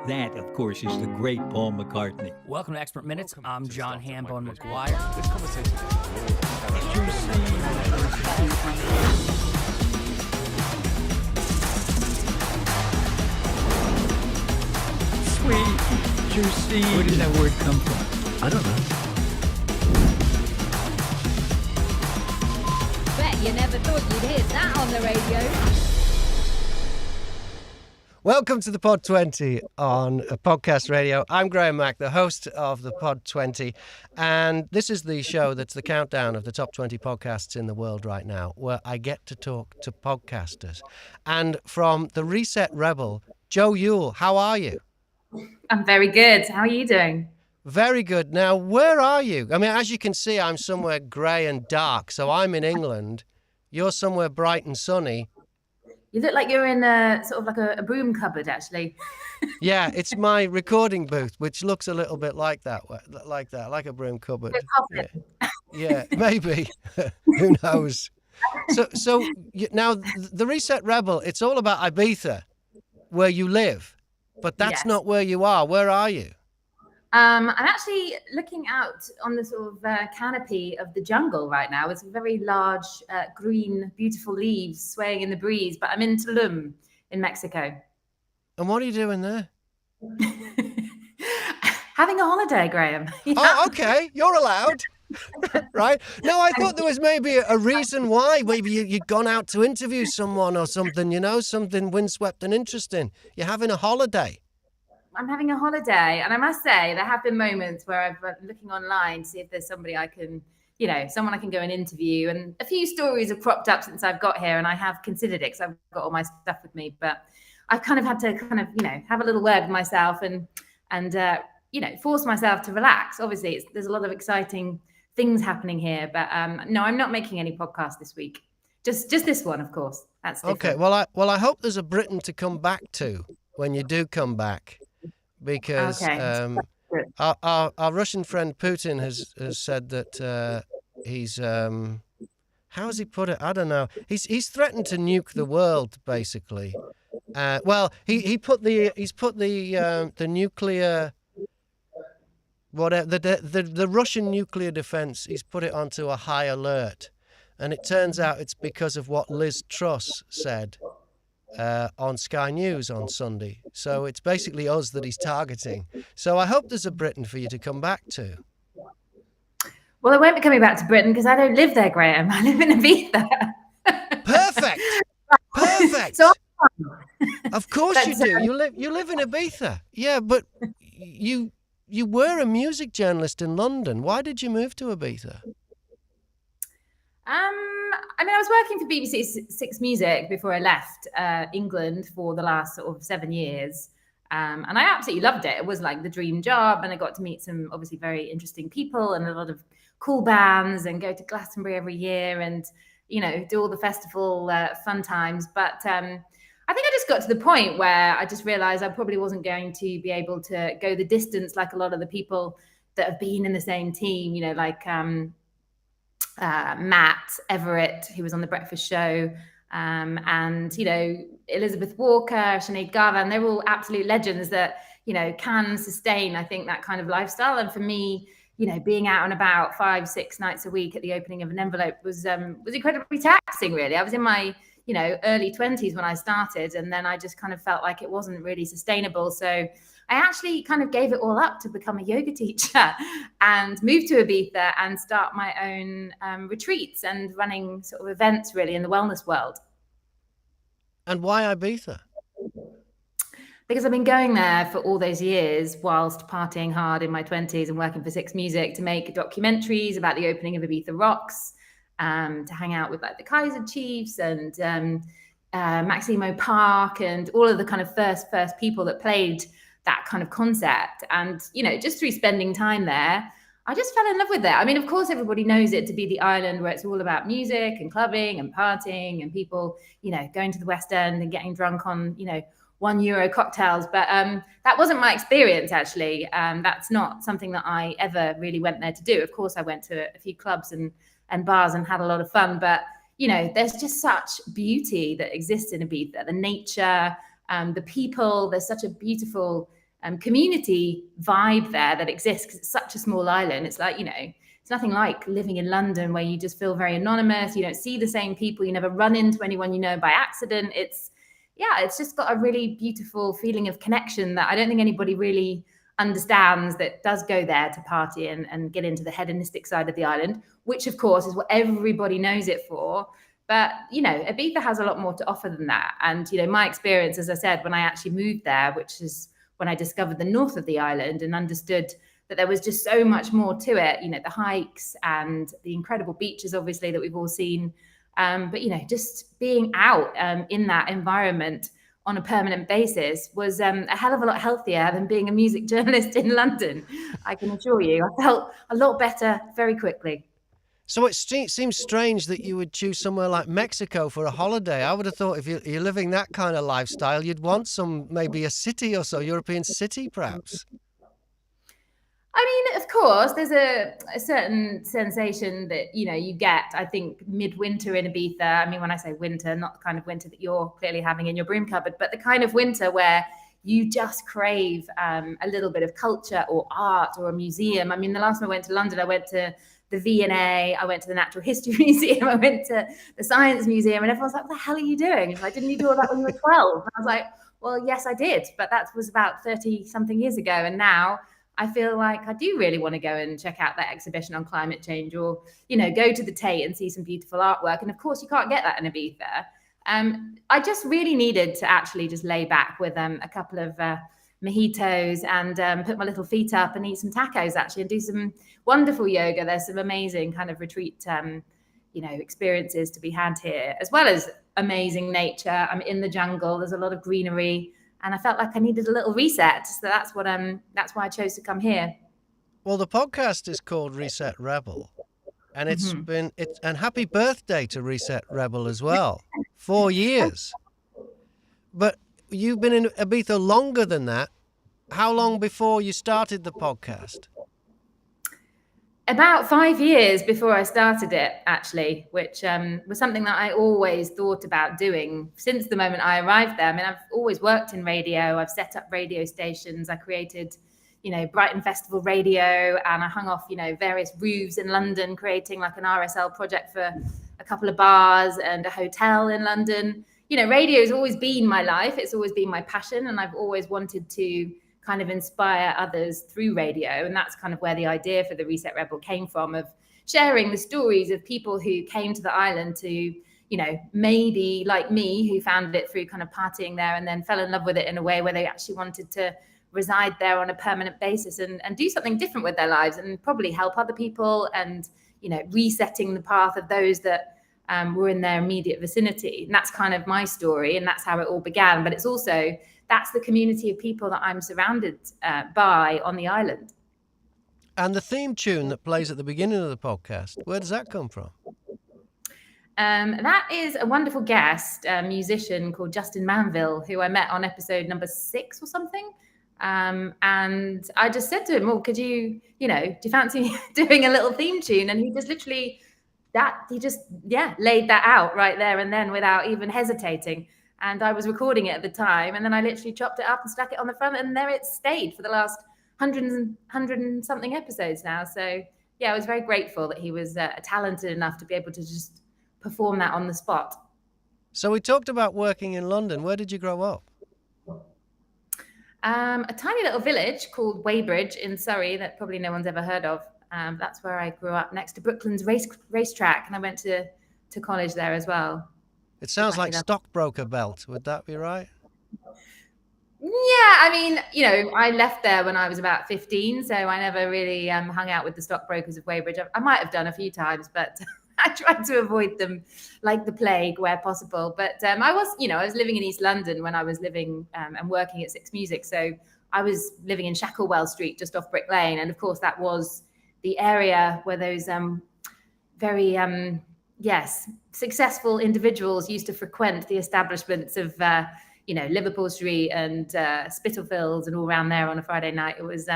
That, of course, is the great Paul McCartney. Welcome to Expert Minutes. I'm John Hambone McGuire. This conversation Sweet, juicy. Where did that word come from? I don't know. Bet you never thought you'd hear that on the radio. Welcome to the Pod 20 on Podcast Radio. I'm Graham Mack, the host of the Pod 20, and this is the show that's the countdown of the top 20 podcasts in the world right now, where I get to talk to podcasters. And from the Reset Rebel, Jo Youle, how are you? I'm very good. How are you doing? Very good. Now, where are you? I mean, as you can see, I'm somewhere grey and dark, so I'm in England. You're somewhere bright and sunny. You look like you're in a sort of like a broom cupboard, actually. Yeah, it's my recording booth, which looks a little bit like that, like a broom cupboard. Yeah, maybe. Who knows? So now the Reset Rebel, it's all about Ibiza, where you live, but that's not where you are. Where are you? I'm actually looking out on the sort of canopy of the jungle right now. It's a very large, green, beautiful leaves swaying in the breeze, but I'm in Tulum in Mexico. And what are you doing there? Having a holiday, Graham. Oh, okay. You're allowed. Right? No, I thought there was maybe a reason why. Maybe you'd gone out to interview someone or something, something windswept and interesting. You're having a holiday. I'm having a holiday, and I must say there have been moments where I've been looking online to see if there's somebody I can, someone I can go and interview. And a few stories have cropped up since I've got here, and I have considered it because I've got all my stuff with me. But I've kind of had to have a little word with myself and force myself to relax. Obviously, there's a lot of exciting things happening here, but no, I'm not making any podcasts this week. Just this one, of course. That's different. Okay. Well, I hope there's a Britain to come back to when you do come back. Because our Russian friend Putin has said that he's how has he put it? I don't know. He's threatened to nuke the world, basically. He's put the nuclear the Russian nuclear defense. He's put it onto a high alert, and it turns out it's because of what Liz Truss said on Sky News on Sunday. So it's basically us that he's targeting. So I hope there's a Britain for you to come back to. Well, I won't be coming back to Britain because I don't live there, Graham. I live in Ibiza. Perfect. So of course you do. You live in Ibiza. Yeah, but you were a music journalist in London. Why did you move to Ibiza? I was working for BBC Six Music before I left England for the last sort of 7 years. And I absolutely loved it. It was like the dream job. And I got to meet some obviously very interesting people and a lot of cool bands and go to Glastonbury every year and, do all the festival fun times. But I think I just got to the point where I just realized I probably wasn't going to be able to go the distance like a lot of the people that have been in the same team, like Matt Everett, who was on The Breakfast Show, and Elizabeth Walker, Sinead Garvan. They're all absolute legends that can sustain, I think, that kind of lifestyle. And for me, being out and about 5-6 nights a week at the opening of an envelope was incredibly taxing. Really, I was in my early 20s when I started, and then I just kind of felt like it wasn't really sustainable. So I actually kind of gave it all up to become a yoga teacher and move to Ibiza and start my own retreats and running sort of events really in the wellness world. And why Ibiza? Because I've been going there for all those years whilst partying hard in my 20s and working for Six Music to make documentaries about the opening of Ibiza Rocks, to hang out with like the Kaiser Chiefs and Maximo Park and all of the kind of first people that played that kind of concept. And, just through spending time there, I just fell in love with it. I mean, of course, everybody knows it to be the island where it's all about music and clubbing and partying and people, going to the West End and getting drunk on, €1 cocktails. But that wasn't my experience, actually. That's not something that I ever really went there to do. Of course, I went to a few clubs and bars and had a lot of fun. But, there's just such beauty that exists in Ibiza, the nature, the people. There's such a beautiful community vibe there that exists because it's such a small island. It's like, it's nothing like living in London where you just feel very anonymous. You don't see the same people. You never run into anyone you know by accident. It's just got a really beautiful feeling of connection that I don't think anybody really understands, that does go there to party and get into the hedonistic side of the island, which of course is what everybody knows it for. But, Ibiza has a lot more to offer than that. And, my experience, as I said, when I actually moved there, which is when I discovered the north of the island and understood that there was just so much more to it, the hikes and the incredible beaches, obviously, that we've all seen. But, just being out in that environment on a permanent basis was a hell of a lot healthier than being a music journalist in London. I can assure you, I felt a lot better very quickly. So it seems strange that you would choose somewhere like Mexico for a holiday. I would have thought if you're living that kind of lifestyle, you'd want maybe a city or so, European city perhaps. I mean, of course, there's a certain sensation that, you get, I think, midwinter in Ibiza. I mean, when I say winter, not the kind of winter that you're clearly having in your broom cupboard, but the kind of winter where you just crave a little bit of culture or art or a museum. I mean, the last time I went to London, I went to the V&A, I went to the Natural History Museum, I went to the Science Museum, and everyone's like, what the hell are you doing? It's like, didn't you do all that when you were 12? And I was like, well, yes, I did, but that was about 30 something years ago. And now I feel like I do really want to go and check out that exhibition on climate change, or, go to the Tate and see some beautiful artwork. And of course, you can't get that in Ibiza. I just really needed to actually just lay back with a couple of mojitos and put my little feet up and eat some tacos, actually, and do some wonderful yoga. There's some amazing kind of retreat, experiences to be had here, as well as amazing nature. I'm in the jungle. There's a lot of greenery. And I felt like I needed a little reset. So that's why I chose to come here. Well, the podcast is called Reset Rebel. And and happy birthday to Reset Rebel as well. 4 years. But you've been in Ibiza longer than that. How long before you started the podcast? About 5 years before I started it, actually, which was something that I always thought about doing since the moment I arrived there. I mean, I've always worked in radio. I've set up radio stations. I created, Brighton Festival Radio, and I hung off, various roofs in London, creating like an RSL project for a couple of bars and a hotel in London. Radio has always been my life. It's always been my passion, and I've always wanted to kind of inspire others through radio. And that's kind of where the idea for the Reset Rebel came from, of sharing the stories of people who came to the island to, maybe like me, who found it through kind of partying there and then fell in love with it in a way where they actually wanted to reside there on a permanent basis and do something different with their lives and probably help other people and, resetting the path of those that were in their immediate vicinity. And that's kind of my story, and that's how it all began. But it's also, that's the community of people that I'm surrounded by on the island. And the theme tune that plays at the beginning of the podcast, where does that come from? That is a wonderful guest, musician called Justin Manville, who I met on episode number 6 or something. And I just said to him, well, do you fancy doing a little theme tune? And he just literally, laid that out right there and then without even hesitating. And I was recording it at the time, and then I literally chopped it up and stuck it on the front, and there it stayed for the last 100 and something episodes now. So yeah, I was very grateful that he was talented enough to be able to just perform that on the spot. So we talked about working in London. Where did you grow up? A tiny little village called Weybridge in Surrey that probably no one's ever heard of. That's where I grew up, next to Brooklands racetrack, and I went to college there as well. It sounds like stockbroker belt. Would that be right? Yeah, I mean, I left there when I was about 15, so I never really hung out with the stockbrokers of Weybridge. I might have done a few times, but I tried to avoid them like the plague where possible. But I was living in East London when I was living and working at Six Music. So I was living in Shacklewell Street, just off Brick Lane. And of course, that was the area where those very successful individuals used to frequent the establishments of, Liverpool Street and Spitalfields and all around there on a Friday night. It was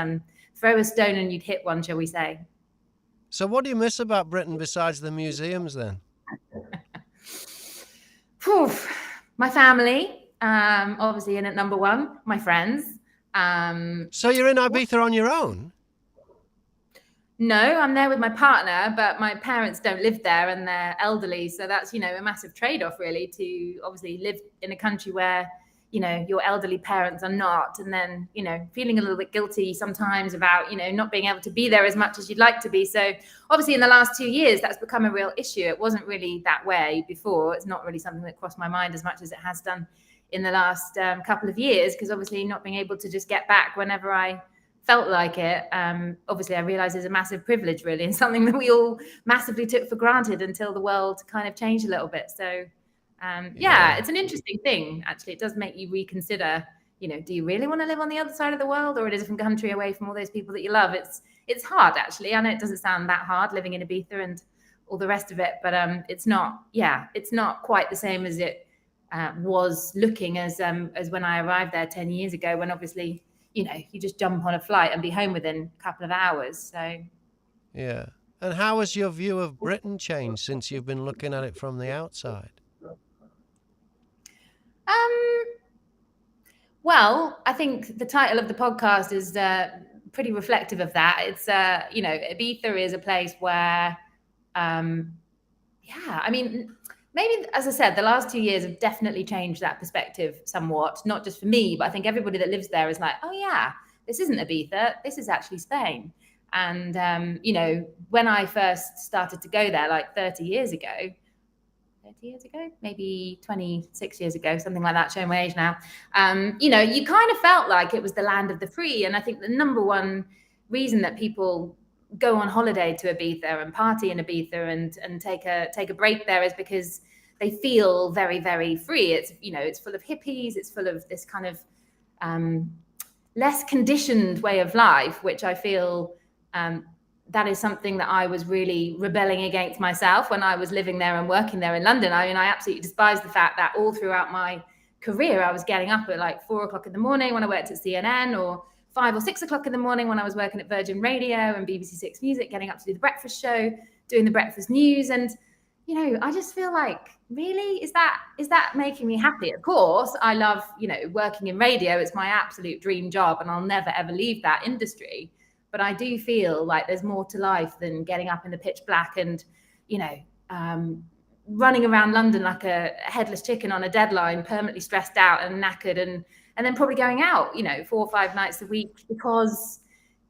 throw a stone and you'd hit one, shall we say. So what do you miss about Britain besides the museums then? My family, obviously in at number one, my friends. So you're in Ibiza on your own? No, I'm there with my partner, but my parents don't live there and they're elderly. So that's, a massive trade-off really, to obviously live in a country where, your elderly parents are not. And then, feeling a little bit guilty sometimes about, not being able to be there as much as you'd like to be. So obviously in the last 2 years, that's become a real issue. It wasn't really that way before. It's not really something that crossed my mind as much as it has done in the last couple of years, because obviously not being able to just get back whenever I felt like it, obviously I realized is a massive privilege really, and something that we all massively took for granted until the world kind of changed a little bit. So it's an interesting thing actually. It does make you reconsider, do you really want to live on the other side of the world or in a different country away from all those people that you love? It's hard actually. I know it doesn't sound that hard living in Ibiza and all the rest of it, but it's not quite the same as it was looking as when I arrived there 10 years ago, when obviously you just jump on a flight and be home within a couple of hours. So, yeah. And how has your view of Britain changed since you've been looking at it from the outside? Well, I think the title of the podcast is pretty reflective of that. It's, Ibiza is a place where, maybe, as I said, the last 2 years have definitely changed that perspective somewhat, not just for me, but I think everybody that lives there is like, oh yeah, this isn't Ibiza, this is actually Spain. And, when I first started to go there, like 30 years ago, maybe 26 years ago, something like that, showing my age now, you kind of felt like it was the land of the free. And I think the number one reason that people go on holiday to Ibiza and party in Ibiza and take a break there is because they feel very, very free. It's full of hippies. It's full of this kind of less conditioned way of life, which I feel that is something that I was really rebelling against myself when I was living there and working there in London. I mean, I absolutely despise the fact that all throughout my career, I was getting up at like 4 o'clock in the morning when I worked at CNN, or 5 or 6 o'clock in the morning when I was working at Virgin Radio and BBC Six Music, getting up to do the breakfast show, doing the breakfast news. And, I just feel like, really, is that making me happy? Of course, I love, working in radio. It's my absolute dream job and I'll never, ever leave that industry. But I do feel like there's more to life than getting up in the pitch black and, running around London like a headless chicken on a deadline, permanently stressed out and knackered, and then probably going out, 4 or 5 nights a week, because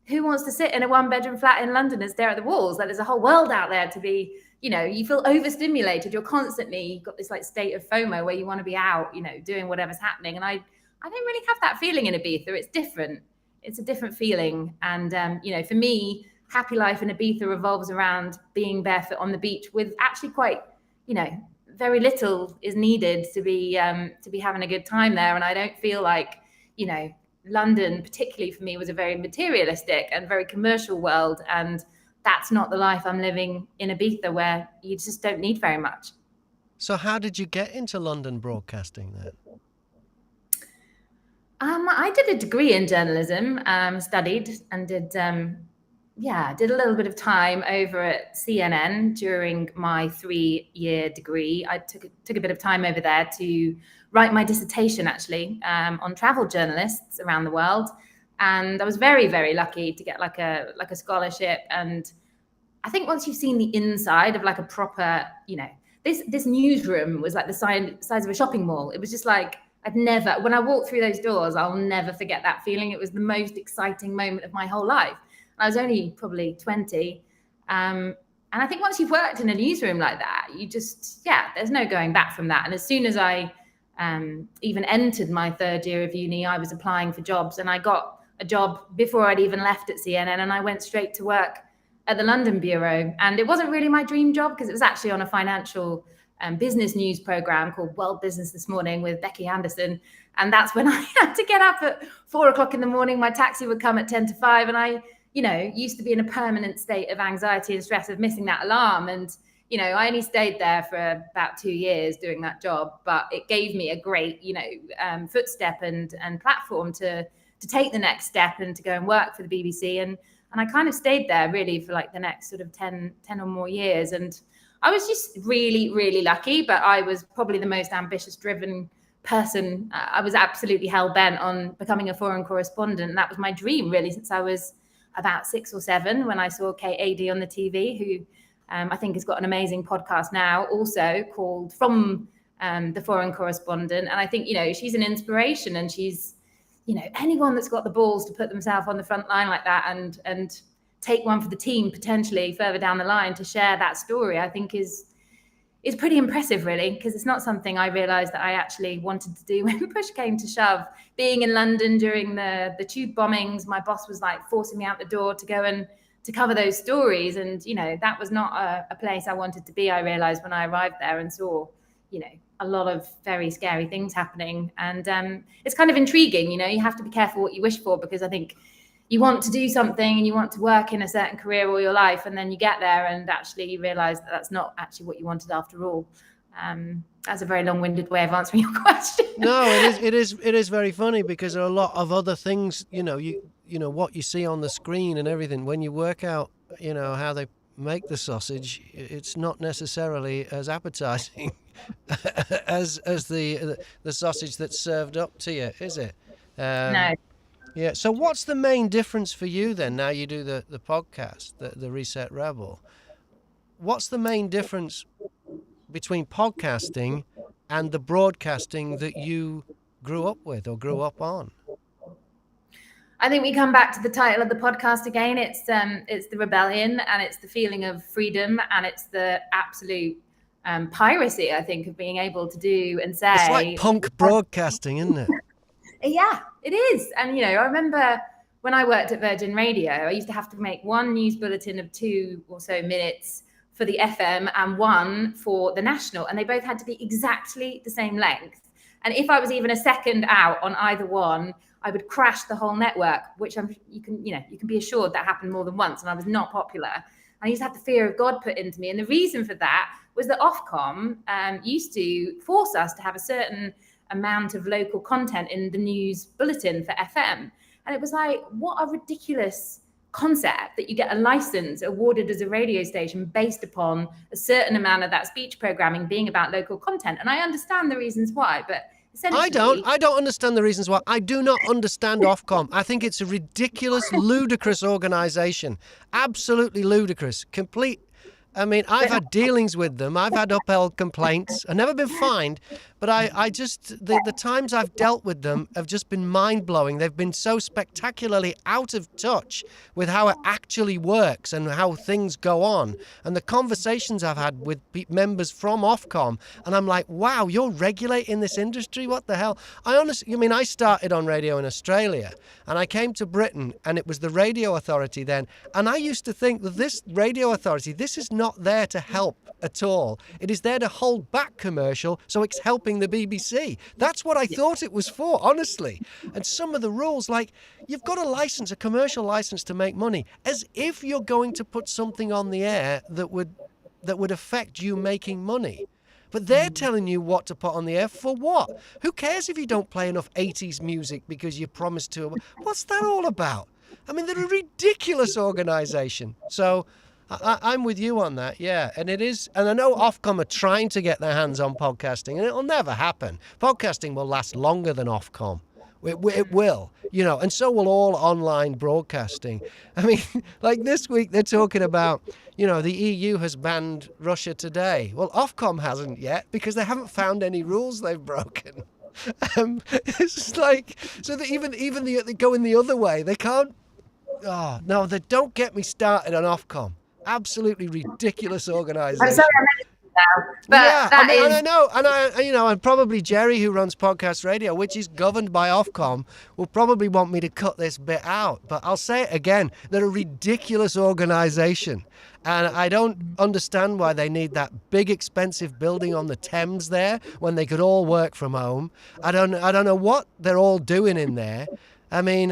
who wants to sit in a 1-bedroom flat in London and stare at the walls? Like, there's a whole world out there to be, you feel overstimulated. You've got this like state of FOMO where you want to be out, doing whatever's happening. And I don't really have that feeling in Ibiza. It's different. It's a different feeling. And, for me, happy life in Ibiza revolves around being barefoot on the beach with actually quite, very little is needed to be having a good time there. And I don't feel like, London, particularly for me, was a very materialistic and very commercial world. And that's not the life I'm living in Ibiza, where you just don't need very much. So how did you get into London broadcasting then? I did a degree in journalism, studied and did a little bit of time over at CNN during my 3-year degree. I took a bit of time over there to write my dissertation, actually, on travel journalists around the world. And I was very, very lucky to get like a scholarship. And I think once you've seen the inside of like a proper, this newsroom was like the size of a shopping mall. It was just like, when I walked through those doors, I'll never forget that feeling. It was the most exciting moment of my whole life. I was only probably 20. And I think once you've worked in a newsroom like that, you just, there's no going back from that. And as soon as I even entered my 3rd year of uni, I was applying for jobs, and I got a job before I'd even left at CNN, and I went straight to work at the London bureau. And it wasn't really my dream job, because it was actually on a financial business news program called World Business This Morning with Becky Anderson. And that's when I had to get up at 4 o'clock in the morning. My taxi would come at 10 to 5. And I, used to be in a permanent state of anxiety and stress of missing that alarm. And, I only stayed there for about 2 years doing that job, but it gave me a great, footstep and platform to take the next step and to go and work for the BBC. And I kind of stayed there really for like the next sort of 10 or more years. And I was just really, really lucky, but I was probably the most ambitious, driven person. I was absolutely hell-bent on becoming a foreign correspondent. And that was my dream, really, since I was about 6 or 7 when I saw Kate Adie on the TV, who I think has got an amazing podcast now also called From the Foreign Correspondent. And I think, she's an inspiration, and she's, anyone that's got the balls to put themselves on the front line like that and take one for the team potentially further down the line to share that story, I think is pretty impressive, really, because it's not something I realised that I actually wanted to do when push came to shove. Being in London during the tube bombings, my boss was like forcing me out the door to go and to cover those stories. And, that was not a place I wanted to be, I realised when I arrived there and saw, a lot of very scary things happening. And it's kind of intriguing, you have to be careful what you wish for, because I think you want to do something and you want to work in a certain career all your life, and then you get there and actually you realize that that's not actually what you wanted after all. That's a very long-winded way of answering your question. No, it is very funny, because there are a lot of other things, what you see on the screen and everything. When you work out, how they make the sausage, it's not necessarily as appetizing as the sausage that's served up to you, is it? No. Yeah. So what's the main difference for you then? Now you do the podcast, the Reset Rebel. What's the main difference between podcasting and the broadcasting that you grew up with or grew up on? I think we come back to the title of the podcast again. It's the rebellion, and it's the feeling of freedom, and it's the absolute piracy, I think, of being able to do and say. It's like punk broadcasting, isn't it? Yeah, it is. And, I remember when I worked at Virgin Radio, I used to have to make one news bulletin of 2 or so minutes for the FM and one for the national, and they both had to be exactly the same length. And if I was even a second out on either one, I would crash the whole network, which you can be assured that happened more than once, and I was not popular. I used to have the fear of God put into me. And the reason for that was that Ofcom used to force us to have a certain amount of local content in the news bulletin for FM. And it was like, what a ridiculous concept that you get a license awarded as a radio station based upon a certain amount of that speech programming being about local content. And I understand the reasons why, but I don't understand the reasons why. I do not understand Ofcom. I think it's a ridiculous, ludicrous organisation. Absolutely ludicrous. Complete. I mean, I've had dealings with them. I've had upheld complaints. I've never been fined, but I just, the times I've dealt with them have just been mind-blowing. They've been so spectacularly out of touch with how it actually works and how things go on. And the conversations I've had with members from Ofcom, and I'm like, wow, you're regulating this industry? What the hell? I started on radio in Australia, and I came to Britain, and it was the Radio Authority then, and I used to think that this Radio Authority, this is not there to help at all. It is there to hold back commercial, so it's helping the BBC. That's what I thought it was for, honestly. And some of the rules, like, you've got a commercial license to make money, as if you're going to put something on the air that would affect you making money. But they're telling you what to put on the air for what? Who cares if you don't play enough 80s music because you promised to? What's that all about? I mean, they're a ridiculous organisation. So I'm with you on that, yeah. And it is, and I know Ofcom are trying to get their hands on podcasting, and it'll never happen. Podcasting will last longer than Ofcom. It will, and so will all online broadcasting. I mean, like this week they're talking about, the EU has banned Russia Today. Well, Ofcom hasn't yet, because they haven't found any rules they've broken. It's just like, so that even they going the other way, they can't. Oh no, they don't get me started on Ofcom. Absolutely ridiculous organisation. I'm sorry, I mentioned it now, but yeah, I know, and probably Jerry, who runs Podcast Radio, which is governed by Ofcom, will probably want me to cut this bit out. But I'll say it again: they're a ridiculous organisation, and I don't understand why they need that big, expensive building on the Thames there when they could all work from home. I don't know what they're all doing in there. I mean,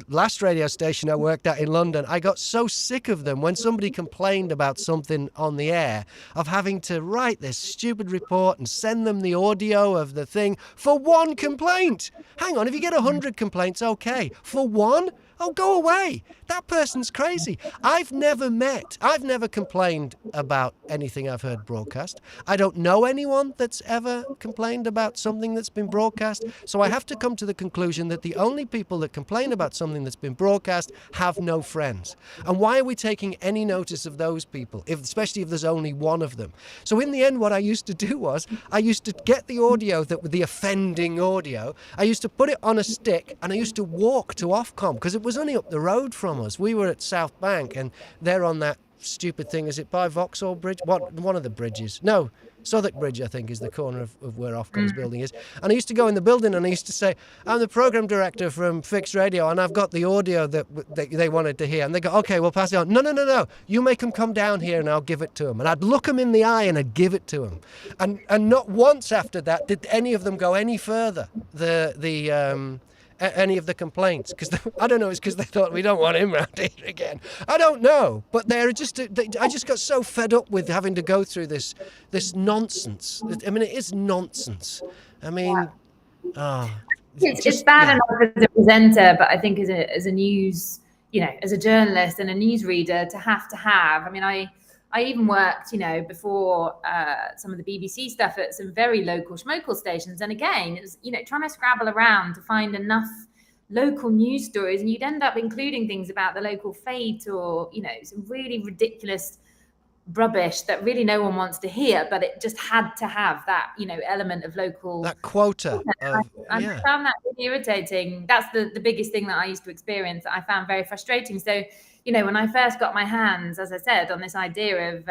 last radio station I worked at in London, I got so sick of them when somebody complained about something on the air, of having to write this stupid report and send them the audio of the thing for one complaint. Hang on, if you get 100 complaints, okay. For one? Oh, go away. That person's crazy. I've never complained about anything I've heard broadcast. I don't know anyone that's ever complained about something that's been broadcast. So I have to come to the conclusion that the only people that complain about something that's been broadcast have no friends. And why are we taking any notice of those people, especially if there's only one of them? So in the end, what I used to do was I used to get the audio, the offending audio, I used to put it on a stick and I used to walk to Ofcom because it was only up the road from us. We were at South Bank and they're on that stupid thing. Is it by Vauxhall Bridge? One of the bridges. No, Southwark Bridge, I think, is the corner of where Ofcom's building is. And I used to go in the building and I used to say, I'm the programme director from Fixed Radio and I've got the audio that they wanted to hear. And they go, okay, we'll pass it on. No. You make them come down here and I'll give it to them. And I'd look them in the eye and I'd give it to them. And not once after that did any of them go any further. Any of the complaints, because I don't know, it's because they thought we don't want him round here again. I don't know, but I just got so fed up with having to go through this nonsense. I mean, it is nonsense. I mean, it's bad enough as a presenter, but I think as a news, as a journalist and a newsreader, to have. I mean, I even worked, before some of the BBC stuff at some very local schmokel stations. And again, it was, trying to scrabble around to find enough local news stories. And you'd end up including things about the local fate or, some really ridiculous rubbish that really no one wants to hear. But it just had to have that, element of local. That quota. I found that really irritating. That's the biggest thing that I used to experience that I found very frustrating. So, when I first got my hands, as I said, on this idea of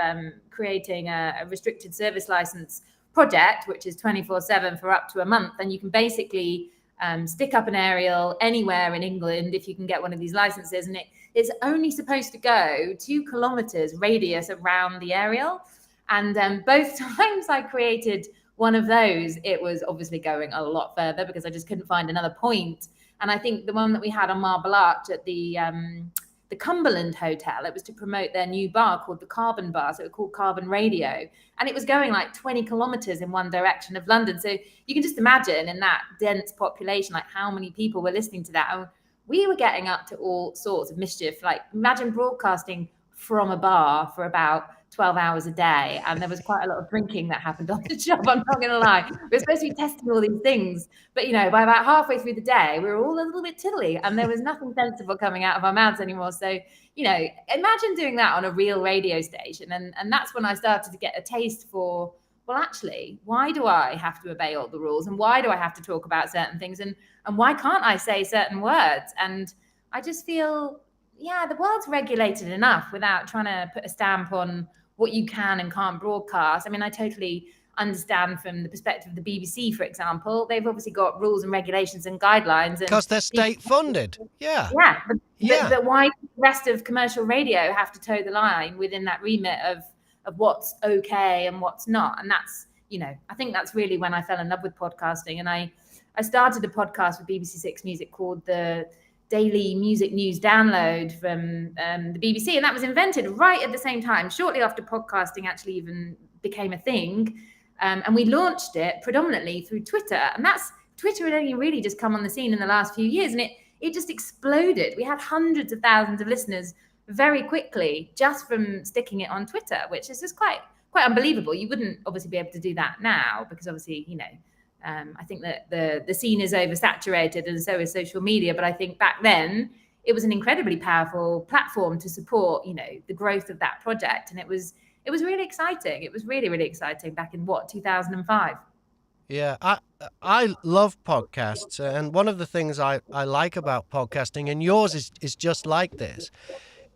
creating a restricted service license project, which is 24/7 for up to a month, and you can basically stick up an aerial anywhere in England if you can get one of these licenses, and it's only supposed to go 2 kilometers radius around the aerial. And both times I created one of those, it was obviously going a lot further because I just couldn't find another point. And I think the one that we had on Marble Arch at the Cumberland Hotel, it was to promote their new bar called the Carbon Bar. So it was called Carbon Radio. And it was going like 20 kilometers in one direction of London. So you can just imagine in that dense population, like how many people were listening to that. And we were getting up to all sorts of mischief. Like imagine broadcasting from a bar for about 12 hours a day. And there was quite a lot of drinking that happened on the job, I'm not going to lie. We were supposed to be testing all these things. But, by about halfway through the day, we were all a little bit tiddly and there was nothing sensible coming out of our mouths anymore. So, imagine doing that on a real radio station. And that's when I started to get a taste for, well, actually, why do I have to obey all the rules? And why do I have to talk about certain things? And why can't I say certain words? And I just feel, the world's regulated enough without trying to put a stamp on what you can and can't broadcast. I mean, I totally understand from the perspective of the BBC, for example. They've obviously got rules and regulations and guidelines. Because they're state funded. Yeah. But why does the rest of commercial radio have to toe the line within that remit of what's okay and what's not? And that's, I think that's really when I fell in love with podcasting. And I started a podcast with BBC Six Music called the Daily Music News Download from the BBC, and that was invented right at the same time, shortly after podcasting actually even became a thing. And we launched it predominantly through Twitter, and Twitter had only really just come on the scene in the last few years, and it just exploded. We had hundreds of thousands of listeners very quickly just from sticking it on Twitter, which is just quite unbelievable. You wouldn't obviously be able to do that now because obviously, I think that the scene is oversaturated and so is social media. But I think back then it was an incredibly powerful platform to support, the growth of that project. And it was really exciting. It was really, really exciting back in 2005. Yeah, I love podcasts. And one of the things I like about podcasting, and yours is just like this,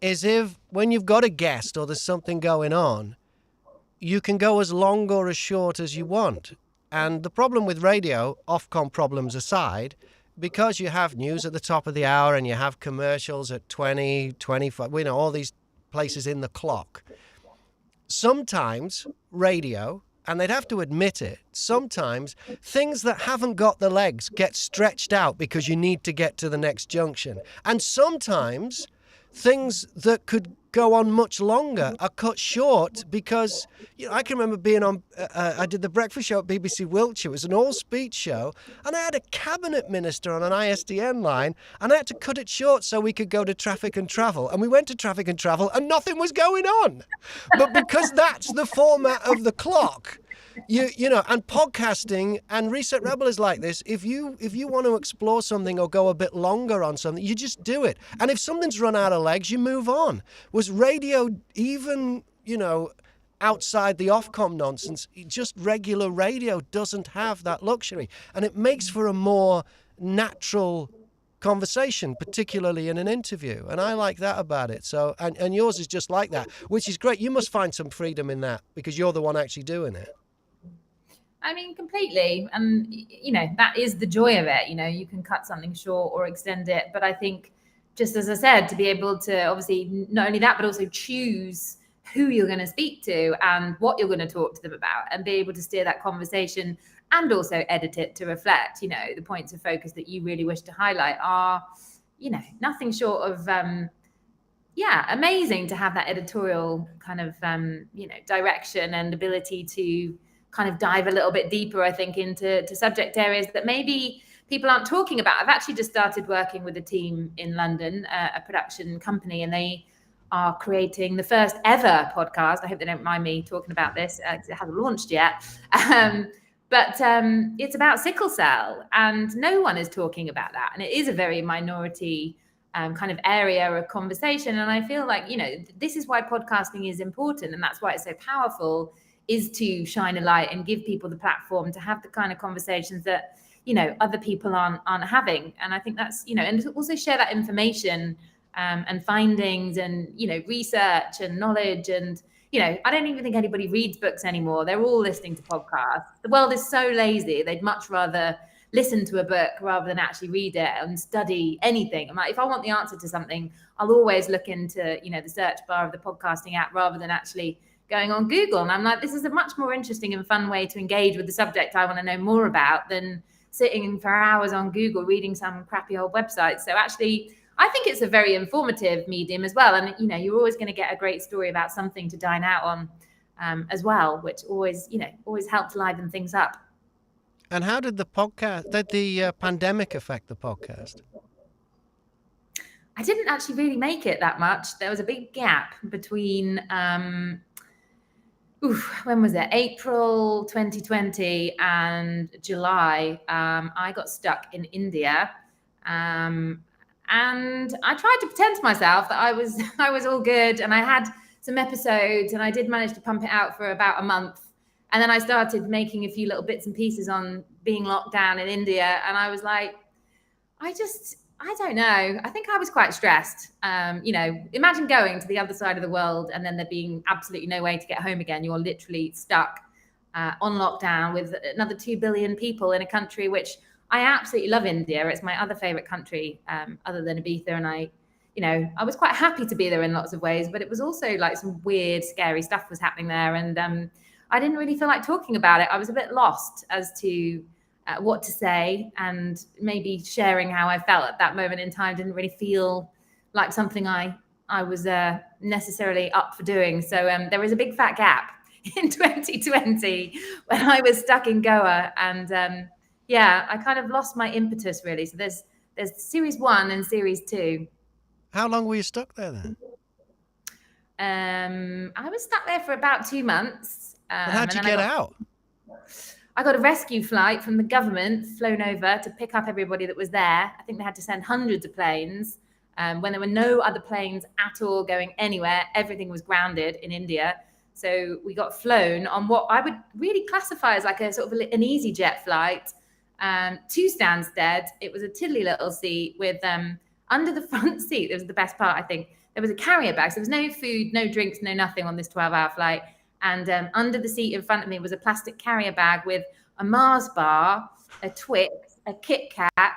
is when you've got a guest or there's something going on, you can go as long or as short as you want. And the problem with radio, Ofcom problems aside, because you have news at the top of the hour and you have commercials at 20, 25, all these places in the clock. Sometimes radio, and they'd have to admit it, sometimes things that haven't got the legs get stretched out because you need to get to the next junction. And sometimes things that could go on much longer are cut short because, I can remember being on, I did the breakfast show at BBC Wiltshire. It was an all-speech show, and I had a cabinet minister on an ISDN line, and I had to cut it short so we could go to Traffic and Travel. And we went to Traffic and Travel, and nothing was going on. But because that's the format of the clock, you know, and podcasting and Reset Rebel is like this. If you want to explore something or go a bit longer on something, you just do it. And if something's run out of legs, you move on. Was radio even, outside the Ofcom nonsense, just regular radio doesn't have that luxury. And it makes for a more natural conversation, particularly in an interview. And I like that about it. So, and yours is just like that, which is great. You must find some freedom in that because you're the one actually doing it. I mean, completely. And, that is the joy of it. You can cut something short or extend it. But I think, just as I said, to be able to obviously not only that, but also choose who you're going to speak to and what you're going to talk to them about and be able to steer that conversation and also edit it to reflect, the points of focus that you really wish to highlight are, nothing short of, amazing to have that editorial kind of, direction and ability to kind of dive a little bit deeper, I think, into subject areas that maybe people aren't talking about. I've actually just started working with a team in London, a production company, and they are creating the first ever podcast. I hope they don't mind me talking about this because it hasn't launched yet. But it's about sickle cell, and no one is talking about that. And it is a very minority kind of area of conversation. And I feel like, this is why podcasting is important, and that's why it's so powerful, is to shine a light and give people the platform to have the kind of conversations that, other people aren't having. And I think that's, and also share that information and findings and, research and knowledge. And, I don't even think anybody reads books anymore. They're all listening to podcasts. The world is so lazy. They'd much rather listen to a book rather than actually read it and study anything. I'm like, if I want the answer to something, I'll always look into, the search bar of the podcasting app rather than actually going on Google. And I'm like, this is a much more interesting and fun way to engage with the subject I want to know more about than sitting for hours on Google reading some crappy old website. So actually, I think it's a very informative medium as well. And, you're always going to get a great story about something to dine out on as well, which always helps liven things up. And how did the pandemic affect the podcast? I didn't actually really make it that much. There was a big gap between, when was it? April 2020 and July. I got stuck in India. And I tried to pretend to myself that I was all good, and I had some episodes, and I did manage to pump it out for about a month. And then I started making a few little bits and pieces on being locked down in India. And I was like, I don't know. I think I was quite stressed. Imagine going to the other side of the world and then there being absolutely no way to get home again. You're literally stuck on lockdown with another 2 billion people in a country which I absolutely love. India. It's my other favorite country other than Ibiza. And I was quite happy to be there in lots of ways, but it was also like some weird, scary stuff was happening there. And I didn't really feel like talking about it. I was a bit lost as to what to say, and maybe sharing how I felt at that moment in time didn't really feel like something I was necessarily up for doing. So there was a big fat gap in 2020 when I was stuck in Goa, and I kind of lost my impetus really. So there's series 1 and series 2. How long were you stuck there then? I was stuck there for about 2 months. How'd you get out? I got a rescue flight from the government flown over to pick up everybody that was there. I think they had to send hundreds of planes when there were no other planes at all going anywhere. Everything was grounded in India. So we got flown on what I would really classify as like a sort of an EasyJet flight to Stansted. It was a tiddly little seat with under the front seat. It was the best part, I think. There was a carrier bag. So there was no food, no drinks, no nothing on this 12-hour flight. And under the seat in front of me was a plastic carrier bag with a Mars bar, a Twix, a Kit Kat,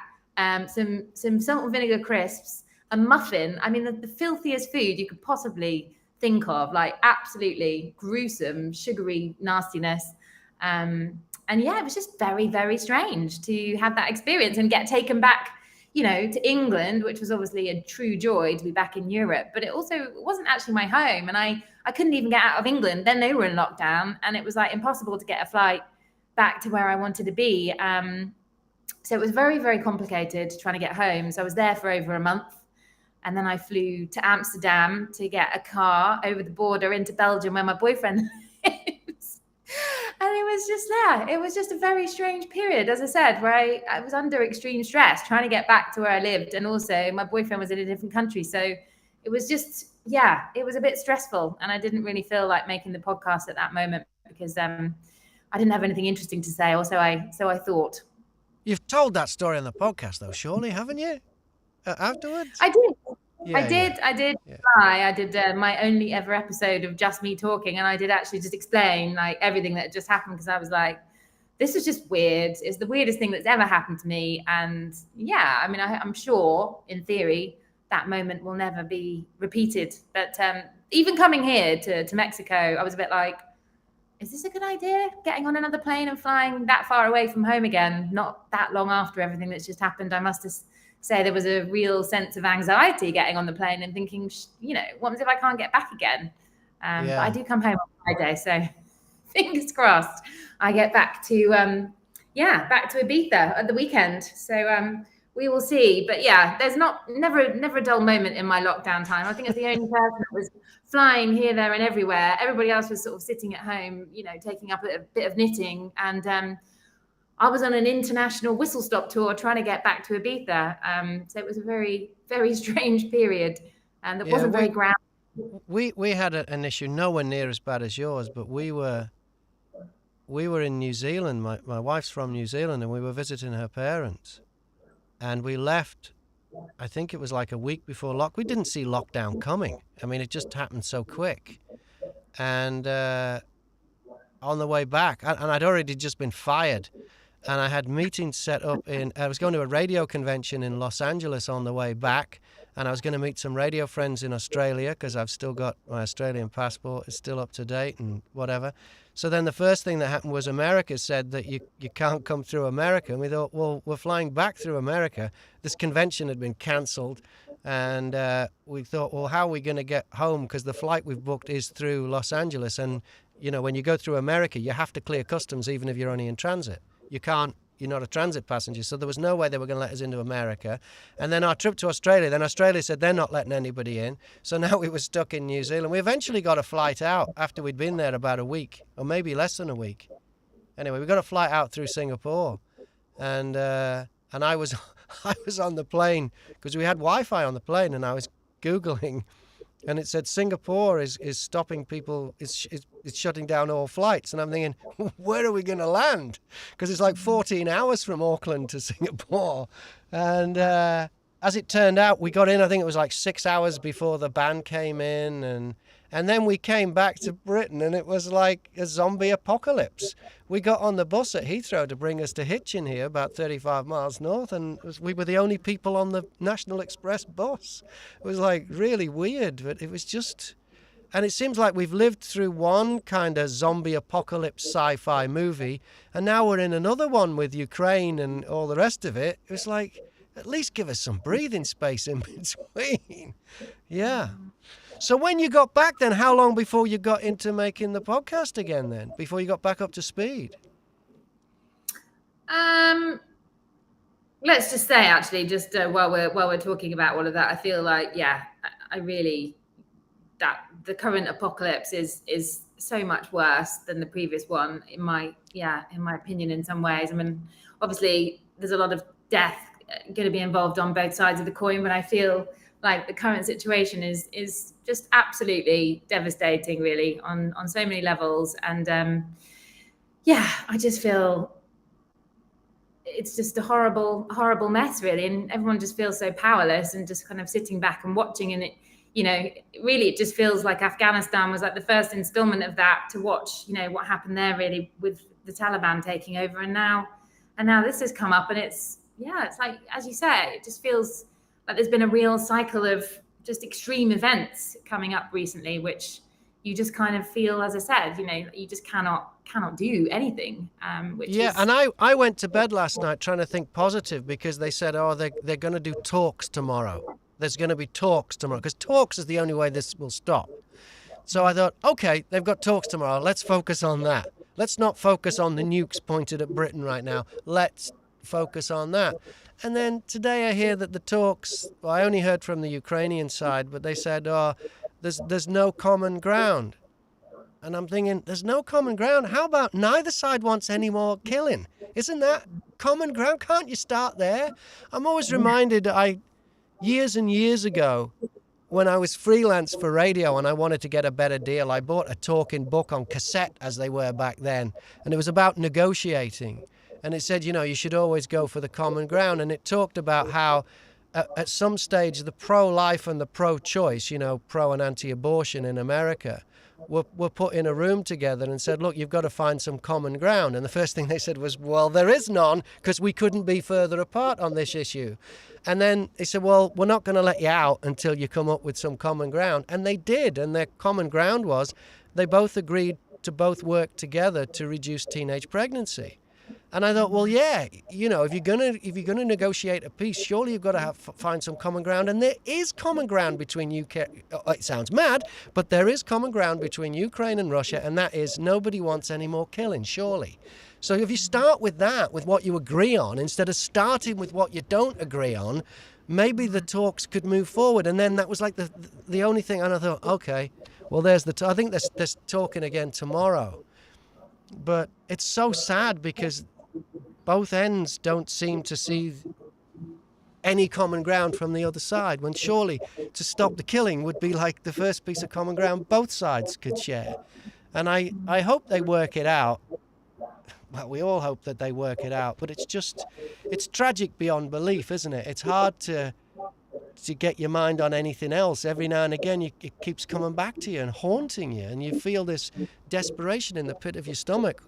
some salt and vinegar crisps, a muffin. I mean, the filthiest food you could possibly think of, like absolutely gruesome, sugary nastiness. And it was just very, very strange to have that experience and get taken back, to England, which was obviously a true joy to be back in Europe, but it wasn't actually my home. And I couldn't even get out of England. Then they were in lockdown and it was like impossible to get a flight back to where I wanted to be. So it was very, very complicated trying to get home. So I was there for over a month. And then I flew to Amsterdam to get a car over the border into Belgium where my boyfriend lives. And it was just a very strange period, as I said, where I was under extreme stress trying to get back to where I lived. And also my boyfriend was in a different country. So it was just, it was a bit stressful. And I didn't really feel like making the podcast at that moment because I didn't have anything interesting to say. Or so I thought. You've told that story on the podcast, though, surely, haven't you? Afterwards? I did. Yeah, I did. I did my only ever episode of just me talking, and I did actually just explain like everything that had just happened because I was like, this is just weird. It's the weirdest thing that's ever happened to me. And I mean, I'm sure in theory that moment will never be repeated. But even coming here to Mexico, I was a bit like, is this a good idea? Getting on another plane and flying that far away from home again, not that long after everything that's just happened. I must say there was a real sense of anxiety getting on the plane and thinking, what if I can't get back again? But I do come home on Friday, so fingers crossed I get back to back to Ibiza at the weekend. So we will see. But there's never a dull moment in my lockdown time. I think it's the only person that was flying here, there, and everywhere. Everybody else was sort of sitting at home, taking up a bit of knitting. And I was on an international whistle stop tour trying to get back to Ibiza. So it was a very, very strange period, and that wasn't very grand. We had an issue nowhere near as bad as yours, but we were in New Zealand. My wife's from New Zealand, and we were visiting her parents. And we left, I think it was like a week before we didn't see lockdown coming. I mean, it just happened so quick. And on the way back, and I'd already just been fired, and I had meetings set up I was going to a radio convention in Los Angeles on the way back, and I was going to meet some radio friends in Australia because I've still got my Australian passport. It's still up to date and whatever. So then the first thing that happened was America said that you can't come through America. And we thought, well, we're flying back through America. This convention had been cancelled. And we thought, well, how are we going to get home? Because the flight we've booked is through Los Angeles. And, when you go through America, you have to clear customs even if you're only in transit. You're not a transit passenger. So there was no way they were going to let us into America. And then our trip to Australia, then Australia said they're not letting anybody in. So now we were stuck in New Zealand. We eventually got a flight out after we'd been there about a week, or maybe less than a week. Anyway, we got a flight out through Singapore. And I was on the plane because we had Wi-Fi on the plane, and I was Googling, and it said Singapore is stopping people, it's shutting down all flights. And I'm thinking, where are we going to land? Because it's like 14 hours from Auckland to Singapore. And as it turned out, we got in, I think it was like 6 hours before the band came in. And then we came back to Britain, and it was like a zombie apocalypse. We got on the bus at Heathrow to bring us to Hitchin here, about 35 miles north, and we were the only people on the National Express bus. It was like really weird, but it was just... And it seems like we've lived through one kind of zombie apocalypse sci-fi movie, and now we're in another one with Ukraine and all the rest of it. It was like, at least give us some breathing space in between. Yeah. So when you got back then, how long before you got into making the podcast again then? Before you got back up to speed? Let's just say actually, just while we're talking about all of that, I feel like, I really, that the current apocalypse is so much worse than the previous one in my opinion in some ways. I mean, obviously there's a lot of death going to be involved on both sides of the coin, but I feel like the current situation is just absolutely devastating, really, on so many levels. And I just feel it's just a horrible, horrible mess, really. And everyone just feels so powerless and just kind of sitting back and watching. And really, it just feels like Afghanistan was like the first installment of that, to watch, what happened there, really, with the Taliban taking over. And now this has come up, and it's like, as you say, it just feels like there's been a real cycle of just extreme events coming up recently, which you just kind of feel, as I said, you just cannot do anything. And I went to bed last night trying to think positive, because they said, oh, they're going to do talks tomorrow. There's going to be talks tomorrow, because talks is the only way this will stop. So I thought, okay, they've got talks tomorrow. Let's focus on that. Let's not focus on the nukes pointed at Britain right now. Let's focus on that. And then today I hear that the talks, well, I only heard from the Ukrainian side, but they said, oh, there's no common ground. And I'm thinking, there's no common ground. How about neither side wants any more killing? Isn't that common ground? Can't you start there? I'm always reminded, years and years ago, when I was freelance for radio and I wanted to get a better deal, I bought a talking book on cassette, as they were back then. And it was about negotiating. And it said, you should always go for the common ground. And it talked about how at some stage the pro-life and the pro-choice, pro and anti-abortion in America, were put in a room together and said, look, you've got to find some common ground. And the first thing they said was, well, there is none, because we couldn't be further apart on this issue. And then they said, well, we're not going to let you out until you come up with some common ground. And they did. And their common ground was they both agreed to both work together to reduce teenage pregnancy. And I thought, well, yeah, if you're gonna negotiate a peace, surely you've got to find some common ground. And there is common ground between UK. It sounds mad, but there is common ground between Ukraine and Russia, and that is nobody wants any more killing, surely. So if you start with that, with what you agree on, instead of starting with what you don't agree on, maybe the talks could move forward. And then that was like the only thing. And I thought, okay, well, there's I think there's talking again tomorrow. But it's so sad because both ends don't seem to see any common ground from the other side, when surely to stop the killing would be like the first piece of common ground both sides could share. And I hope they work it out. Well, we all hope that they work it out, but it's tragic beyond belief, isn't it? It's hard to get your mind on anything else. Every now and again, it keeps coming back to you and haunting you, and you feel this desperation in the pit of your stomach.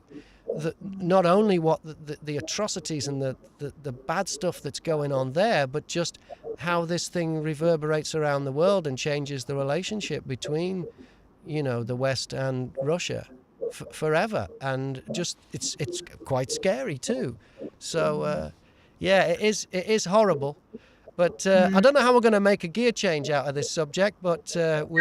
That not only what the atrocities and the bad stuff that's going on there, but just how this thing reverberates around the world and changes the relationship between, the West and Russia forever. And just it's quite scary too. So it is horrible. But I don't know how we're going to make a gear change out of this subject, but we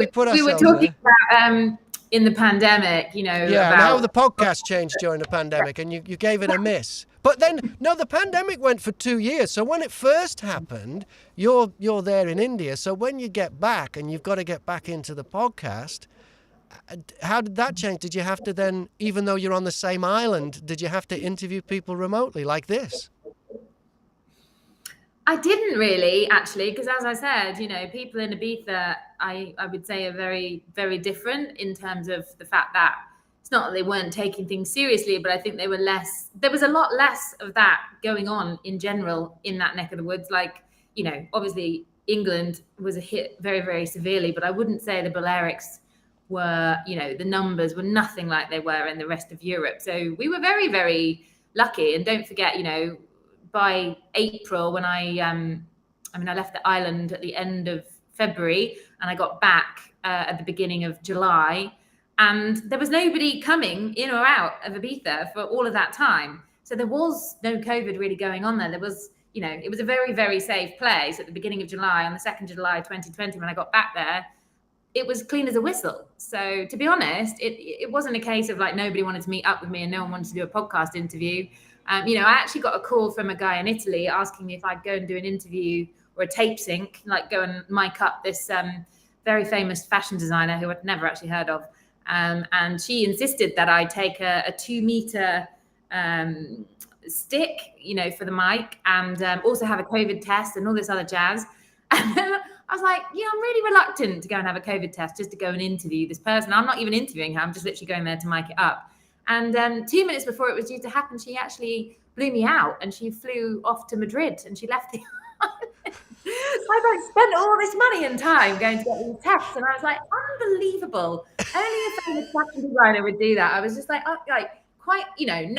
put ourselves. We were talking about in the pandemic, Yeah, about and how the podcast changed during the pandemic, and you gave it a miss. But then, no, the pandemic went for 2 years. So when it first happened, you're there in India. So when you get back and you've got to get back into the podcast, how did that change? Did you have to then, even though you're on the same island, did you have to interview people remotely like this? I didn't really, actually, because as I said, people in Ibiza, I would say are very, very different in terms of the fact that it's not that they weren't taking things seriously, but I think there was a lot less of that going on in general in that neck of the woods. Like, obviously England was hit very, very severely, but I wouldn't say the Balearics were, the numbers were nothing like they were in the rest of Europe. So we were very, very lucky. And don't forget, by April, when I left the island at the end of February, and I got back at the beginning of July, and there was nobody coming in or out of Ibiza for all of that time. So there was no COVID really going on there. There was, it was a very, very safe place at the beginning of July. On the 2nd of July, 2020, when I got back there, it was clean as a whistle. So to be honest, it wasn't a case of like nobody wanted to meet up with me and no one wanted to do a podcast interview. I actually got a call from a guy in Italy asking me if I'd go and do an interview or a tape sync, like go and mic up this very famous fashion designer who I'd never actually heard of. And she insisted that I take a 2-meter stick, for the mic, and also have a COVID test and all this other jazz. And then I was like, I'm really reluctant to go and have a COVID test just to go and interview this person. I'm not even interviewing her. I'm just literally going there to mic it up. And 2 minutes before it was due to happen, she actually blew me out and she flew off to Madrid and she left the island. I spent all this money and time going to get these tests, and I was like, unbelievable. Only a famous fashion designer would do that. I was just like quite,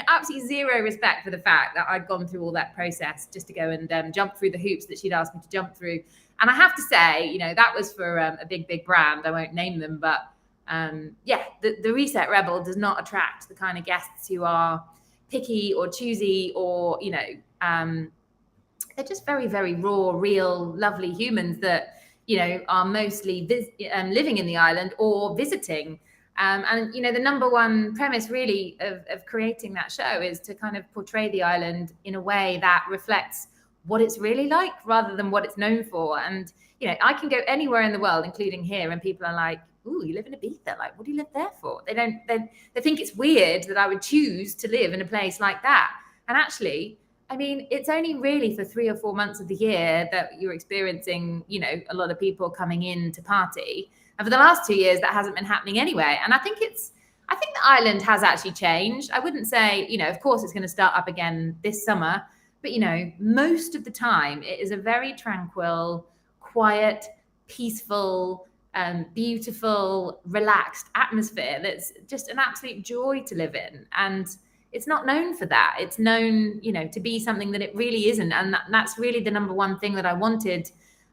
absolutely zero respect for the fact that I'd gone through all that process just to go and jump through the hoops that she'd asked me to jump through. And I have to say, that was for a big, big brand. I won't name them, but the Reset Rebel does not attract the kind of guests who are picky or choosy or, they're just very, very raw, real, lovely humans that, are mostly living in the island or visiting. And the number one premise really of creating that show is to kind of portray the island in a way that reflects what it's really like rather than what it's known for. And, I can go anywhere in the world, including here, and people are like, "Ooh, you live in Ibiza? Like, what do you live there for?" They think it's weird that I would choose to live in a place like that. And actually, I mean, it's only really for 3 or 4 months of the year that you're experiencing, a lot of people coming in to party. And for the last 2 years, that hasn't been happening anyway. And I think the island has actually changed. I wouldn't say, of course it's going to start up again this summer, but, most of the time it is a very tranquil, quiet, peaceful, beautiful, relaxed atmosphere that's just an absolute joy to live in. And it's not known for that. It's known, to be something that it really isn't. And that's really the number one thing that I wanted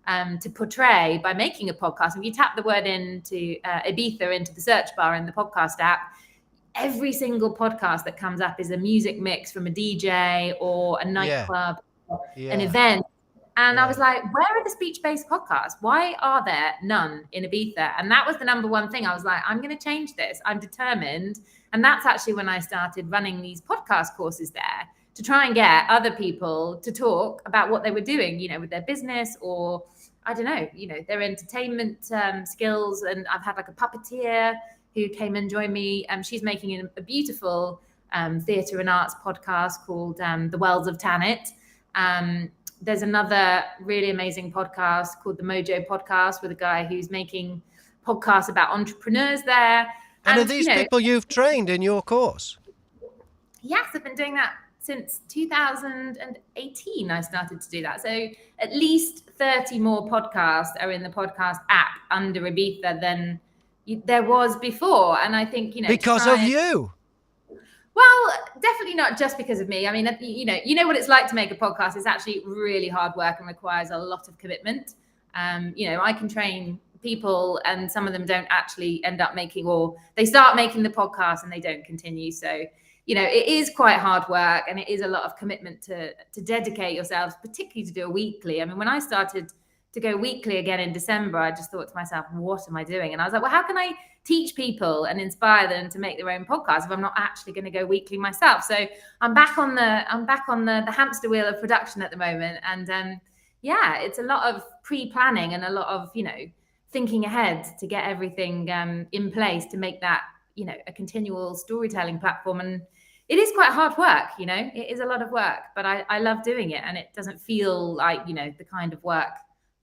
to portray by making a podcast. If you tap the word into Ibiza into the search bar in the podcast app, every single podcast that comes up is a music mix from a DJ or a nightclub, an event. And I was like, where are the speech-based podcasts? Why are there none in Ibiza? And that was the number one thing. I was like, I'm going to change this. I'm determined. And that's actually when I started running these podcast courses there to try and get other people to talk about what they were doing, with their business or, I don't know, their entertainment skills. And I've had like a puppeteer who came and joined me. She's making a beautiful theatre and arts podcast called The Wells of Thanet. There's another really amazing podcast called the Mojo Podcast with a guy who's making podcasts about entrepreneurs there. And are these people you've trained in your course? Yes, I've been doing that since 2018. I started to do that. So at least 30 more podcasts are in the podcast app under Ibiza than there was before. And I think, because of you. Well, definitely not just because of me. I mean, you know what it's like to make a podcast. It's actually really hard work and requires a lot of commitment. I can train people and some of them don't actually end up making, or they start making the podcast and they don't continue. So, it is quite hard work and it is a lot of commitment to dedicate yourselves, particularly to do a weekly. I mean, when I started to go weekly again in December, I just thought to myself, what am I doing? And I was like, well, how can I teach people and inspire them to make their own podcast if I'm not actually going to go weekly myself? So I'm back on the hamster wheel of production at the moment. And it's a lot of pre-planning and a lot of, thinking ahead to get everything in place to make that, a continual storytelling platform. And it is quite hard work, it is a lot of work, but I love doing it. And it doesn't feel like, the kind of work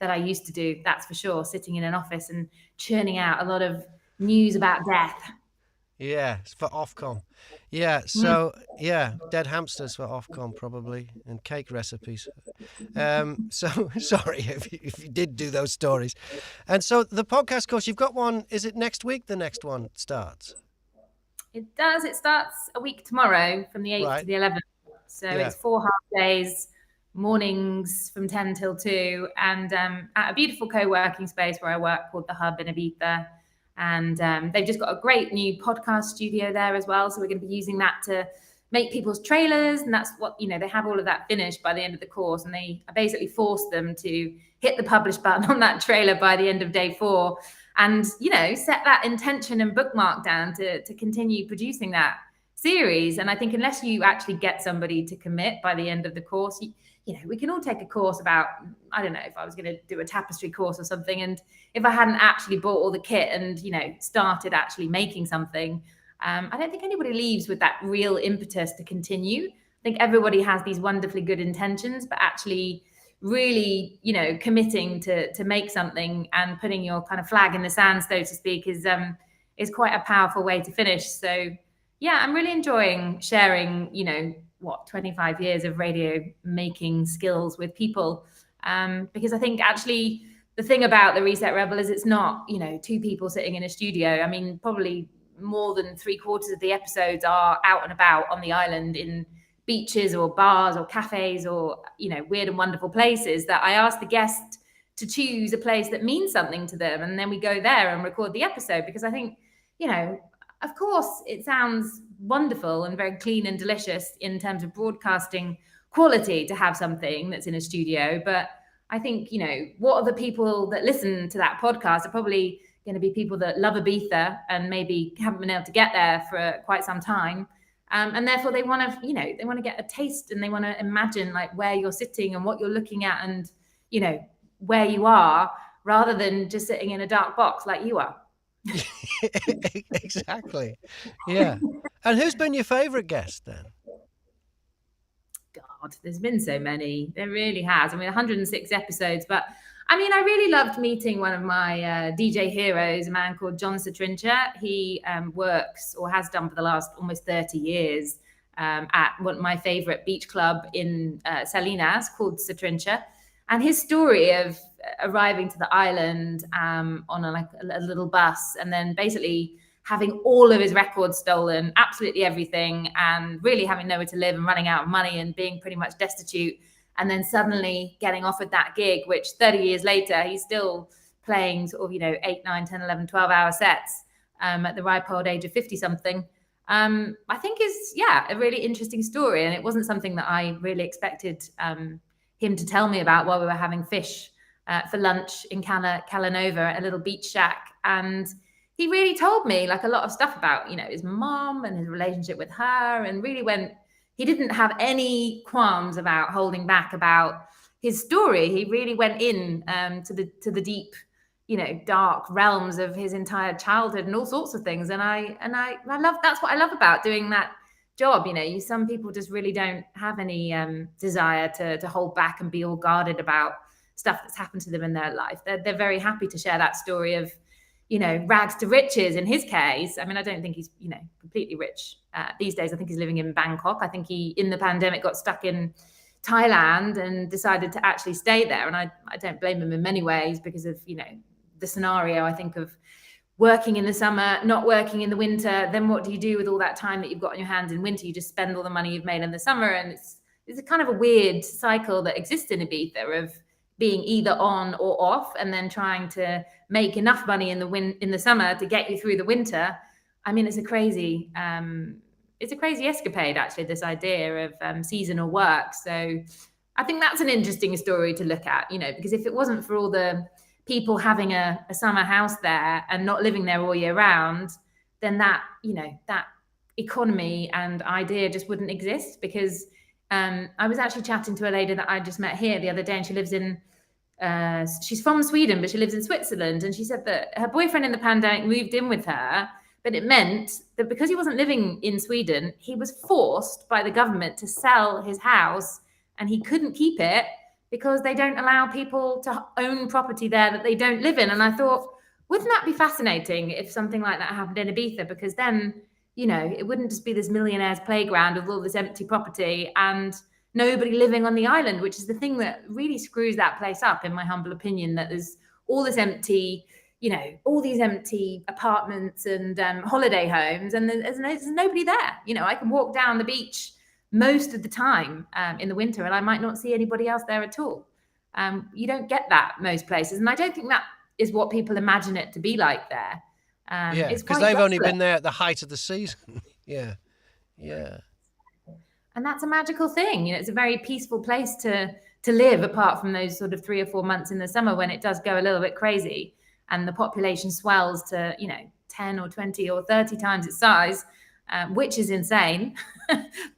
that I used to do, that's for sure, sitting in an office and churning out a lot of news about death. Yeah, it's for Ofcom. Yeah, so, dead hamsters for Ofcom probably, and cake recipes. So, sorry if you did do those stories. And so the podcast course, you've got one, is it next week the next one starts? It does. It starts a week tomorrow from the 8th to the 11th. So it's 4 half days, mornings from 10 till 2, and at a beautiful co-working space where I work called The Hub in Ibiza. And they've just got a great new podcast studio there as well. So we're going to be using that to make people's trailers. And that's what, they have all of that finished by the end of the course. And I basically force them to hit the publish button on that trailer by the end of day 4 and, set that intention and bookmark down to continue producing that series. And I think unless you actually get somebody to commit by the end of the course, we can all take a course about, I don't know, if I was going to do a tapestry course or something, and if I hadn't actually bought all the kit and, started actually making something, I don't think anybody leaves with that real impetus to continue. I think everybody has these wonderfully good intentions, but actually really, committing to make something and putting your kind of flag in the sand, so to speak, is quite a powerful way to finish. So, yeah, I'm really enjoying sharing, 25 years of radio making skills with people. Because I think actually the thing about the Reset Rebel is it's not, 2 people sitting in a studio. I mean, probably more than 3/4 of the episodes are out and about on the island in beaches or bars or cafes or, weird and wonderful places that I ask the guest to choose a place that means something to them. And then we go there and record the episode, because I think, of course, it sounds wonderful and very clean and delicious in terms of broadcasting quality to have something that's in a studio. But I think, what are the people that listen to that podcast are probably going to be people that love Ibiza and maybe haven't been able to get there for quite some time. And therefore they want to, they want to get a taste, and they want to imagine like where you're sitting and what you're looking at and, where you are, rather than just sitting in a dark box like you are. Exactly. Yeah. And who's been your favorite guest then? God, there's been so many. There really has. I mean, 106 episodes. But I mean, I really loved meeting one of my DJ heroes, a man called John Satrincha. He works, or has done for the last almost 30 years, at one of my favorite beach club in Salinas called Satrincha. And his story of arriving to the island on a little bus, and then basically having all of his records stolen, absolutely everything, and really having nowhere to live and running out of money and being pretty much destitute, and then suddenly getting offered that gig, which 30 years later, he's still playing sort of, 8, 9, 10, 11, 12-hour sets at the ripe old age of 50-something. I think is, a really interesting story. And it wasn't something that I really expected him to tell me about while we were having fish for lunch in Calanova at a little beach shack. And he really told me like a lot of stuff about, his mom and his relationship with her, and really he didn't have any qualms about holding back about his story. He really went in to the deep, dark realms of his entire childhood and all sorts of things. And I love, that's what I love about doing that job. Some people just really don't have any desire to hold back and be all guarded about stuff that's happened to them in their life. They're very happy to share that story of, rags to riches in his case. I mean, I don't think he's, completely rich these days. I think he's living in Bangkok. I think he, in the pandemic, got stuck in Thailand and decided to actually stay there. And I don't blame him in many ways because of, the scenario, I think, of working in the summer, not working in the winter. Then what do you do with all that time that you've got on your hands in winter? You just spend all the money you've made in the summer. And it's a kind of a weird cycle that exists in Ibiza of being either on or off, and then trying to make enough money in the summer to get you through the winter. I mean, it's a crazy escapade, actually, this idea of seasonal work. So I think that's an interesting story to look at, because if it wasn't for all the people having a summer house there and not living there all year round, then that economy and idea just wouldn't exist. Because I was actually chatting to a lady that I just met here the other day, and she lives in, she's from Sweden, but she lives in Switzerland. And she said that her boyfriend in the pandemic moved in with her, but it meant that because he wasn't living in Sweden, he was forced by the government to sell his house, and he couldn't keep it because they don't allow people to own property there that they don't live in. And I thought, wouldn't that be fascinating if something like that happened in Ibiza? Because then, it wouldn't just be this millionaire's playground with all this empty property and nobody living on the island, which is the thing that really screws that place up, in my humble opinion, that there's all this empty, all these empty apartments and holiday homes, and there's nobody there. I can walk down the beach most of the time in the winter, and I might not see anybody else there at all. You don't get that most places, and I don't think that is what people imagine it to be like there. Because they've only been there at the height of the season. Yeah. And that's a magical thing. It's a very peaceful place to live, apart from those sort of 3 or 4 months in the summer when it does go a little bit crazy and the population swells to 10 or 20 or 30 times its size, which is insane.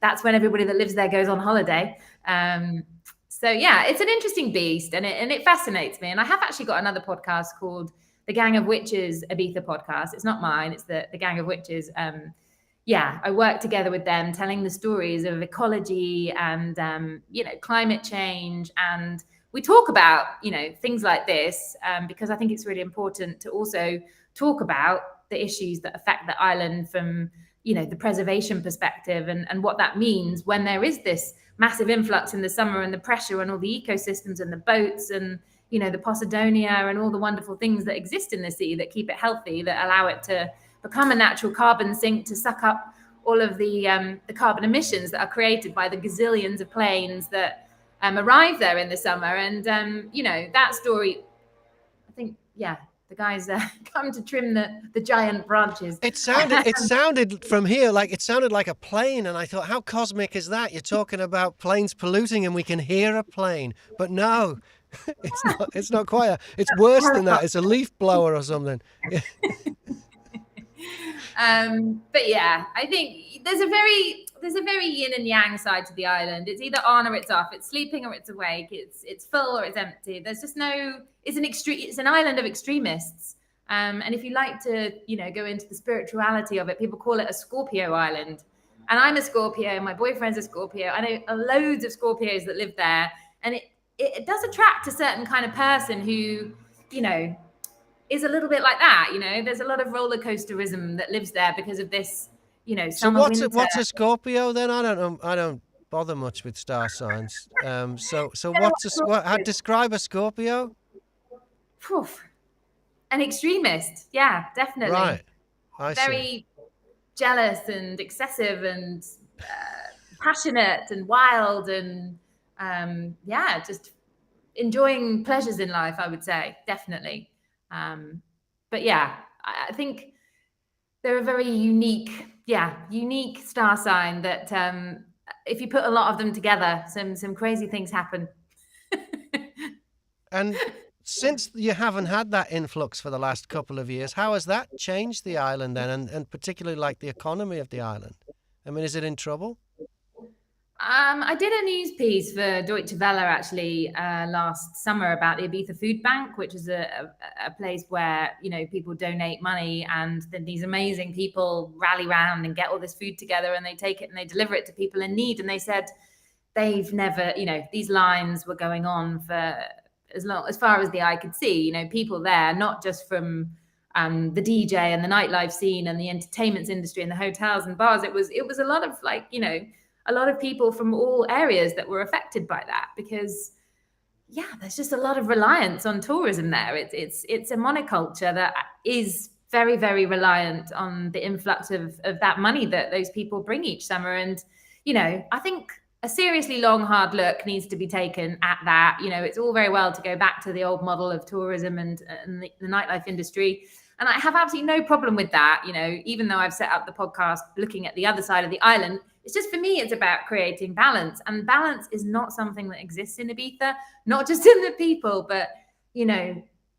That's when everybody that lives there goes on holiday. So it's an interesting beast, and it fascinates me. And I have actually got another podcast called The Gang of Witches Ibiza podcast. It's not mine, it's the Gang of Witches. I work together with them, telling the stories of ecology and climate change, and we talk about things like this because I think it's really important to also talk about the issues that affect the island from the preservation perspective, and what that means when there is this massive influx in the summer, and the pressure on all the ecosystems and the boats and the Posidonia and all the wonderful things that exist in the sea that keep it healthy, that allow it to become a natural carbon sink to suck up all of the carbon emissions that are created by the gazillions of planes that arrive there in the summer. And that story, I think, the guys come to trim the giant branches. It sounded from here like a plane, and I thought, how cosmic is that? You're talking about planes polluting and we can hear a plane, but no, it's not quite. It's worse than that. It's a leaf blower or something. But yeah, I think there's a very yin and yang side to the island. It's either on or it's off. It's sleeping or it's awake. It's full or it's empty. There's just no. It's an island of extremists. And if you like to, go into the spirituality of it, people call it a Scorpio island. And I'm a Scorpio. My boyfriend's a Scorpio. I know loads of Scorpios that live there, and it does attract a certain kind of person who, is a little bit like that. There's a lot of roller coasterism that lives there because of this, So what's a Scorpio then? I don't know. I don't bother much with star signs. So describe a Scorpio? An extremist. Yeah, definitely. Right. Very jealous and excessive and passionate and wild and just enjoying pleasures in life, I would say, definitely. But yeah, I think they're a very unique star sign that if you put a lot of them together, some crazy things happen. And since you haven't had that influx for the last couple of years, how has that changed the island then, and particularly like the economy of the island? I mean, is it in trouble? I did a news piece for Deutsche Welle actually last summer about the Ibiza Food Bank, which is a place where people donate money, and then these amazing people rally around and get all this food together, and they take it and they deliver it to people in need. And they said they've never, these lines were going on for as far as the eye could see. People there, not just from the DJ and the nightlife scene and the entertainment industry and the hotels and bars. It was a lot of a lot of people from all areas that were affected by that, because there's just a lot of reliance on tourism there. It's a monoculture that is very, very reliant on the influx of that money that those people bring each summer. And, I think a seriously long, hard look needs to be taken at that. It's all very well to go back to the old model of tourism and the nightlife industry. And I have absolutely no problem with that. Even though I've set up the podcast looking at the other side of the island, it's just, for me, it's about creating balance. And balance is not something that exists in Ibiza, not just in the people, but,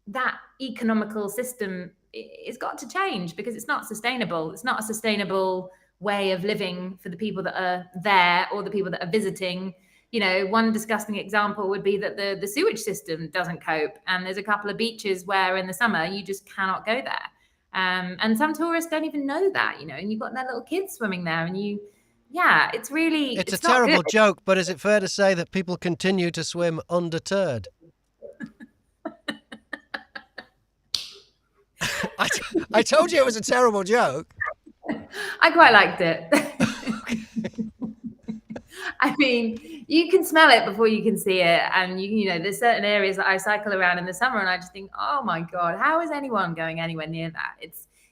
that economical system is got to change, because it's not sustainable. It's not a sustainable way of living for the people that are there or the people that are visiting. One disgusting example would be that the sewage system doesn't cope. And there's a couple of beaches where in the summer you just cannot go there. And some tourists don't even know that, and you've got their little kids swimming there, and it's a terrible joke, but is it fair to say that people continue to swim undeterred? I told you it was a terrible joke. I quite liked it. I mean, you can smell it before you can see it. And, there's certain areas that I cycle around in the summer and I just think, oh my God, how is anyone going anywhere near that?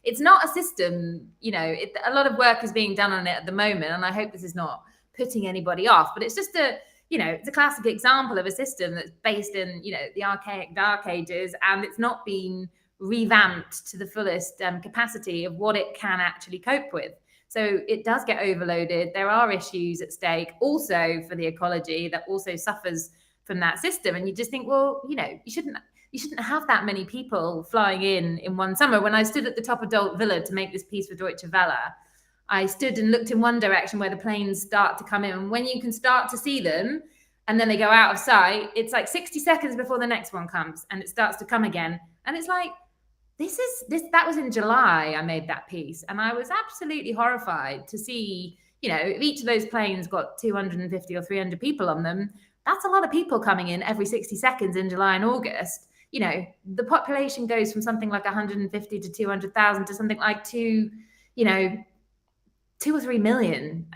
It's not a system, a lot of work is being done on it at the moment. And I hope this is not putting anybody off, but it's just it's a classic example of a system that's based in, the archaic dark ages, and it's not been revamped to the fullest capacity of what it can actually cope with. So it does get overloaded. There are issues at stake also for the ecology that also suffers from that system. And you just think, well, you shouldn't have that many people flying in one summer. When I stood at the top of Dolt Villa to make this piece for Deutsche Welle, I stood and looked in one direction where the planes start to come in. And when you can start to see them and then they go out of sight, it's like 60 seconds before the next one comes and it starts to come again. And it's like, that was in July I made that piece, and I was absolutely horrified to see, if each of those planes got 250 or 300 people on them, that's a lot of people coming in every 60 seconds in July and August. The population goes from something like 150 to 200,000 to something like 2 or 3 million,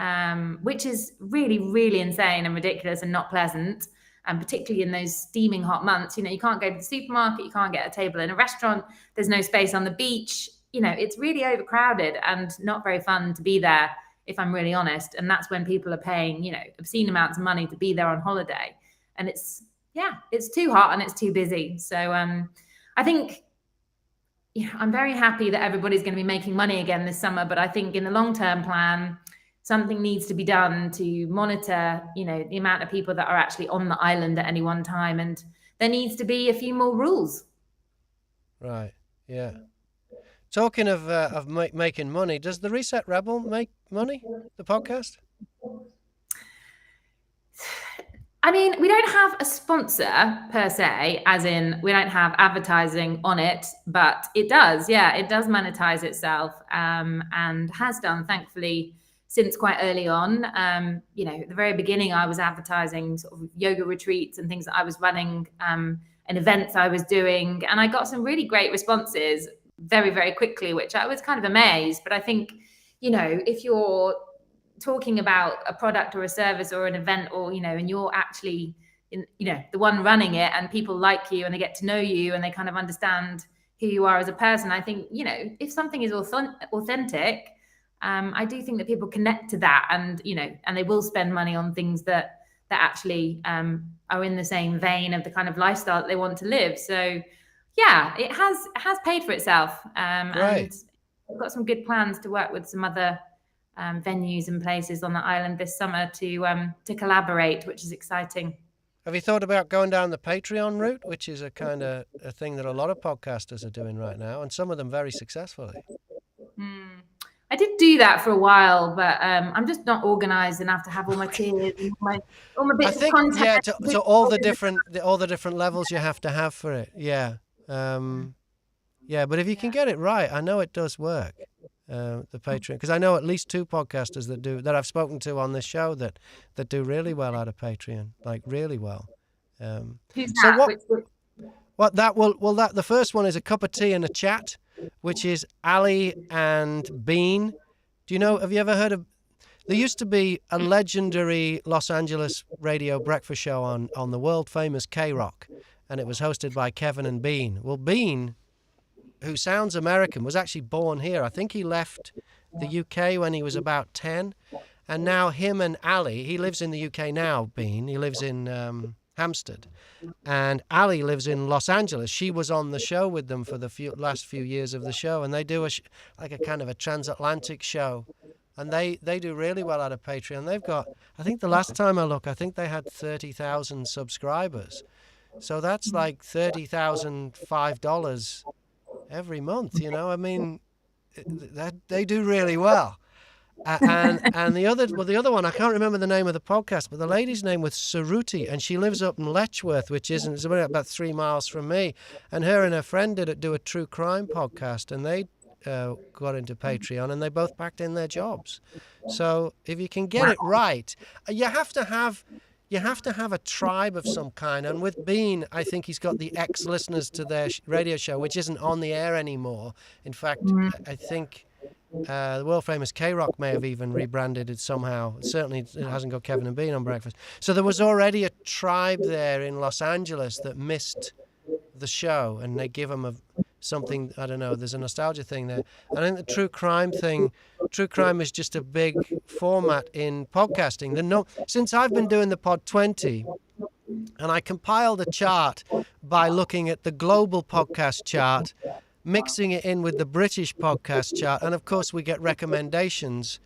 which is really, really insane and ridiculous and not pleasant. And particularly in those steaming hot months, you can't go to the supermarket, you can't get a table in a restaurant, there's no space on the beach. It's really overcrowded and not very fun to be there, if I'm really honest. And that's when people are paying, obscene amounts of money to be there on holiday. And it's too hot and it's too busy. So I think I'm very happy that everybody's going to be making money again this summer, but I think in the long-term plan, something needs to be done to monitor, the amount of people that are actually on the island at any one time, and there needs to be a few more rules. Right. Yeah. Talking of making money, does the Reset Rebel make money? The podcast? I mean, we don't have a sponsor per se, as in we don't have advertising on it, but it does. Yeah, it does monetize itself, and has done, thankfully, since quite early on. At the very beginning, I was advertising sort of yoga retreats and things that I was running, and events I was doing, and I got some really great responses very, very quickly, which I was kind of amazed. But I think, if you're talking about a product or a service or an event, or and you're actually the one running it, and people like you and they get to know you and they kind of understand who you are as a person, I think if something is authentic, I do think that people connect to that, and and they will spend money on things that actually are in the same vein of the kind of lifestyle that they want to live. So yeah, it has paid for itself, Right. And we've got some good plans to work with some other venues and places on the island this summer to collaborate, which is exciting. Have you thought about going down the Patreon route, which is a kind of a thing that a lot of podcasters are doing right now, and some of them very successfully? I did do that for a while, but I'm just not organised enough to have all my tiers and all my bits of content. Yeah, so all the different levels you have to have for it. Yeah, yeah. But if you can get it right, I know it does work. The Patreon, because I know at least 2 podcasters that I've spoken to on this show that do really well out of Patreon, like really well. Who's so that? the first one is A Cup of Tea and a Chat, which is Ali and Bean. Have you ever heard of? There used to be a legendary Los Angeles radio breakfast show on the world famous K-Rock, and it was hosted by Kevin and Bean. Well, Bean, who sounds American, was actually born here. I think he left the UK when he was about 10. And now him and Ali, he lives in the UK now, Bean. He lives in Hampstead. And Ali lives in Los Angeles. She was on the show with them for the last few years of the show. And they do a kind of a transatlantic show. And they do really well out of Patreon. They've got, I think the last time I looked, I think they had 30,000 subscribers. So that's like $30,005 every month, I mean, they do really well. And the other one, I can't remember the name of the podcast, but the lady's name was Suruti, and she lives up in Letchworth, it's about 3 miles from me. And her and her friend do a true crime podcast, and they got into Patreon, and they both packed in their jobs. So if you can get it right, you have to have a tribe of some kind. And with Bean, I think he's got the ex-listeners to their radio show, which isn't on the air anymore. In fact, I think the world-famous K-Rock may have even rebranded it somehow. Certainly, it hasn't got Kevin and Bean on breakfast. So there was already a tribe there in Los Angeles that missed the show, and they give them something, I don't know, there's a nostalgia thing there. I think the true crime is just a big format in podcasting. Since I've been doing the Pod 20, and I compiled a chart by looking at the global podcast chart, mixing it in with the British podcast chart, and of course we get recommendations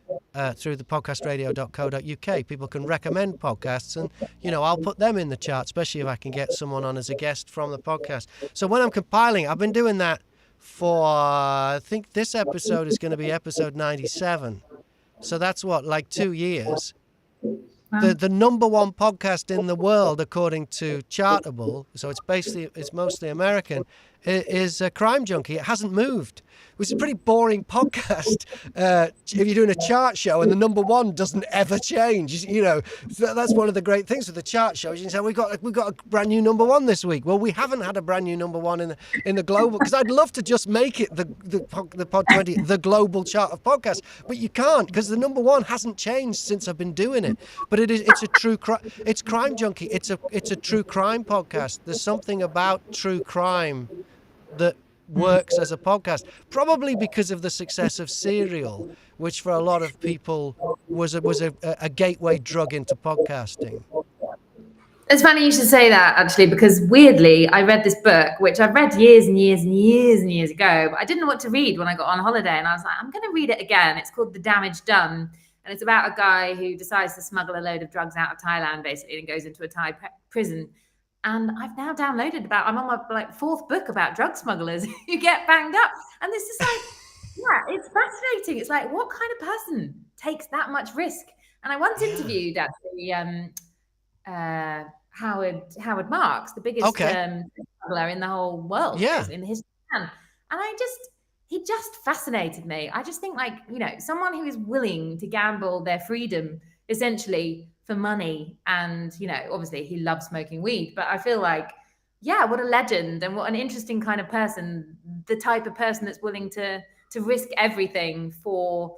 through the podcastradio.co.uk. People can recommend podcasts, and I'll put them in the chart, especially if I can get someone on as a guest from the podcast. So when I'm compiling, I've been doing that for, I think this episode is going to be episode 97. So that's like 2 years. The number one podcast in the world, according to Chartable, so it's mostly American, is Crime Junkie. It hasn't moved, which is a pretty boring podcast. If you're doing a chart show and the number one doesn't ever change, that's one of the great things with the chart shows. You can say we've got a brand new number one this week. Well, we haven't had a brand new number one in the global, because I'd love to just make it the Pod 20 the global chart of podcasts, but you can't, because the number one hasn't changed since I've been doing it. But it's a true crime. It's Crime Junkie. It's a true crime podcast. There's something about true crime that works as a podcast, probably because of the success of Serial, which for a lot of people was a gateway drug into podcasting. It's funny you should say that, actually, because weirdly, I read this book, which I've read years and years and years and years ago, but I didn't know what to read when I got on holiday. And I was like, I'm going to read it again. It's called The Damage Done. And it's about a guy who decides to smuggle a load of drugs out of Thailand, basically, and goes into a Thai prison. And I've now downloaded I'm on my fourth book about drug smugglers who get banged up. And this is yeah, it's fascinating. It's like, what kind of person takes that much risk? And I once interviewed actually Howard Marks, the biggest smuggler in the whole world, in the history of man. And he just fascinated me. I just think, like, you know, someone who is willing to gamble their freedom essentially for money. And, you know, obviously he loves smoking weed, but I feel like, yeah, what a legend and what an interesting kind of person, the type of person that's willing to risk everything for,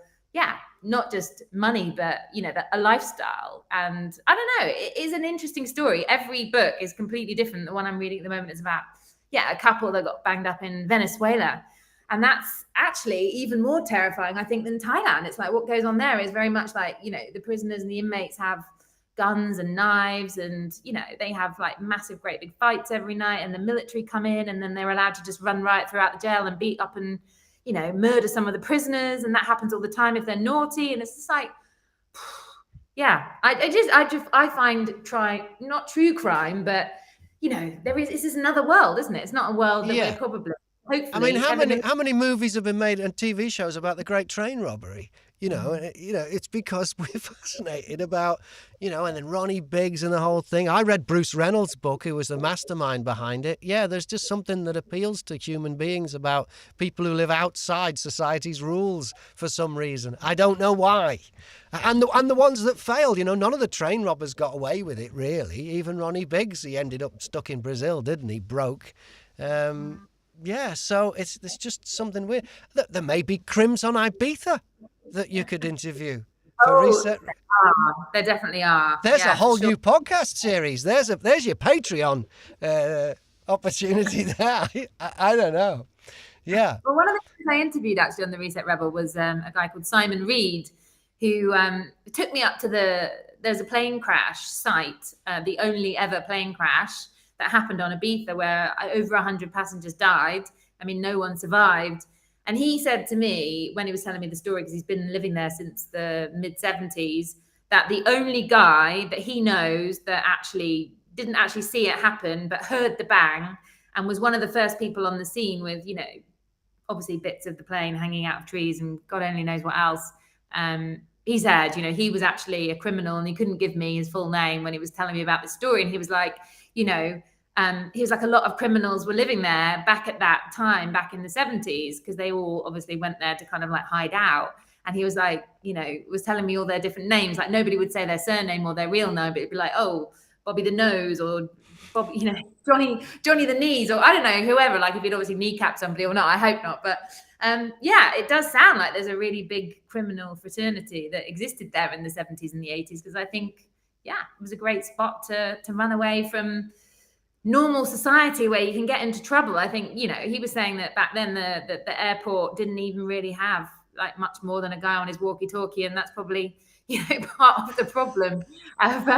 not just money, but, you know, a lifestyle. And I don't know, it is an interesting story. Every book is completely different. The one I'm reading at the moment is about, a couple that got banged up in Venezuela. And that's actually even more terrifying, I think, than Thailand. It's like what goes on there is very much like, you know, the prisoners and the inmates have guns and knives, and, you know, they have like massive, great big fights every night, and the military come in, and then they're allowed to just run riot throughout the jail and beat up and, you know, murder some of the prisoners. And that happens all the time if they're naughty. And it's just like, I find not true crime, but, you know, this is another world, isn't it? It's not a world that we're probably, hopefully. I mean, how many movies have been made and TV shows about the Great Train Robbery? You know, it's because we're fascinated about, you know, and then Ronnie Biggs and the whole thing. I read Bruce Reynolds' book, who was the mastermind behind it. Yeah, there's just something that appeals to human beings about people who live outside society's rules for some reason. I don't know why. And the ones that failed, you know, none of the train robbers got away with it, really. Even Ronnie Biggs, he ended up stuck in Brazil, didn't he? Broke. So it's just something weird. There may be crims on Ibiza that you could interview for research. There definitely are. There's a whole new podcast series. There's your Patreon opportunity there. I don't know. Yeah. Well, one of the people I interviewed actually on the Reset Rebel was a guy called Simon Reed, who took me up to there's a plane crash site, the only ever plane crash that happened on Ibiza, where over 100 passengers died. I mean, no one survived. And he said to me, when he was telling me the story, because he's been living there since the mid-70s, that the only guy that he knows that actually didn't actually see it happen, but heard the bang and was one of the first people on the scene with, you know, obviously bits of the plane hanging out of trees and God only knows what else. He said, you know, he was actually a criminal, and he couldn't give me his full name when he was telling me about the story. And he was like, you know, he was like, a lot of criminals were living there back at that time, back in the 70s, because they all obviously went there to kind of like hide out. And he was like, you know, was telling me all their different names. Like nobody would say their surname or their real name, but it'd be like, oh, Bobby the Nose, or Bobby, you know, Johnny the Knees, or I don't know, whoever, like if he'd obviously kneecap somebody or not. I hope not. But it does sound like there's a really big criminal fraternity that existed there in the 70s and the 80s, because I think, it was a great spot to run away from normal society where you can get into trouble. I think, you know, he was saying that back then the airport didn't even really have like much more than a guy on his walkie-talkie, and that's probably, you know, part of the problem of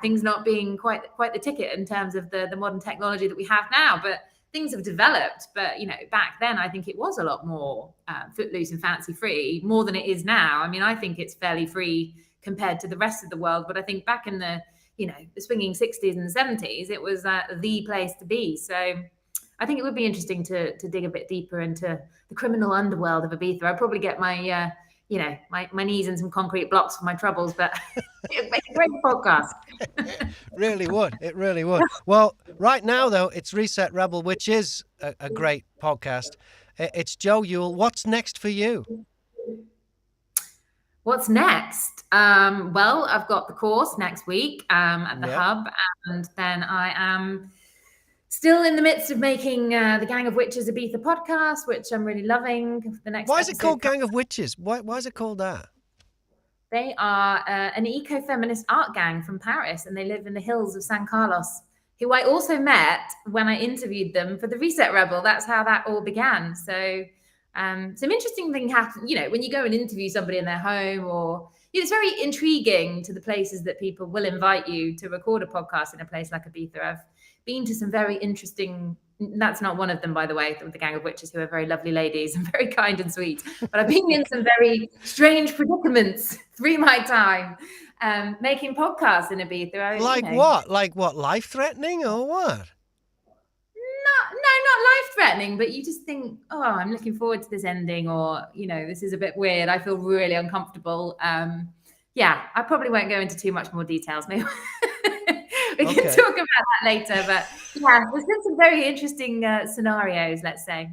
things not being quite the ticket in terms of the modern technology that we have now. But things have developed. But, you know, back then I think it was a lot more footloose and fancy free, more than it is now. I mean, I think it's fairly free compared to the rest of the world, but I think back in the, you know, the swinging 60s and 70s, it was the place to be. So I think it would be interesting to dig a bit deeper into the criminal underworld of Ibiza. I'd probably get my, my knees in some concrete blocks for my troubles, but it'd make a great podcast. It really would. Well, right now, though, it's Reset Rebel, which is a great podcast. It's Jo Youle. What's next for you? What's next? Well, I've got the course next week at the Hub, and then I am still in the midst of making the Gang of Witches Ibiza podcast, which I'm really loving. The next. Why is it called Gang of Witches? Why is it called that? They are an eco-feminist art gang from Paris, and they live in the hills of San Carlos, who I also met when I interviewed them for the Reset Rebel. That's how that all began. So some interesting thing happened, you know, when you go and interview somebody in their home, or, it's very intriguing to the places that people will invite you to record a podcast in a place like Ibiza. I've been to some very interesting, that's not one of them, by the way, the Gang of Witches, who are very lovely ladies and very kind and sweet. But I've been in some very strange predicaments through my time making podcasts in Ibiza. What? Like what? Life-threatening or what? Not life-threatening, but you just think, oh, I'm looking forward to this ending, or, this is a bit weird. I feel really uncomfortable. I probably won't go into too much more details. Maybe we can talk about that later. But yeah, there's been some very interesting scenarios, let's say.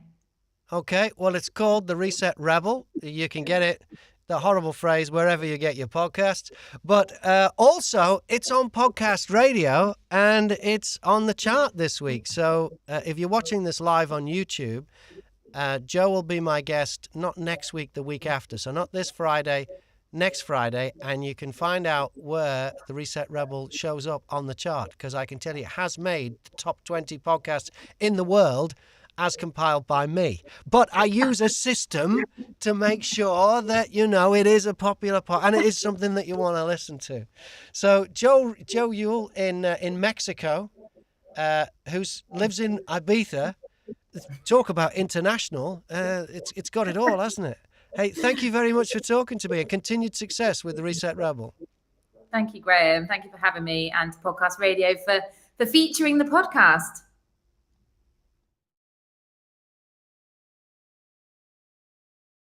Okay, well, it's called The Reset Rebel. You can get it, the horrible phrase, wherever you get your podcasts. But also, it's on podcast radio, and it's on the chart this week. So if you're watching this live on YouTube, Jo will be my guest, not next week, the week after. So not this Friday, next Friday. And you can find out where The Reset Rebel shows up on the chart, because I can tell you it has made the top 20 podcasts in the world, as compiled by me. But I use a system to make sure that, it is a popular and it is something that you want to listen to. So Jo Youle in Mexico, who lives in Ibiza, talk about international, it's got it all, hasn't it? Hey, thank you very much for talking to me, and continued success with The Reset Rebel. Thank you, Graham. Thank you for having me, and to Podcast Radio for featuring the podcast.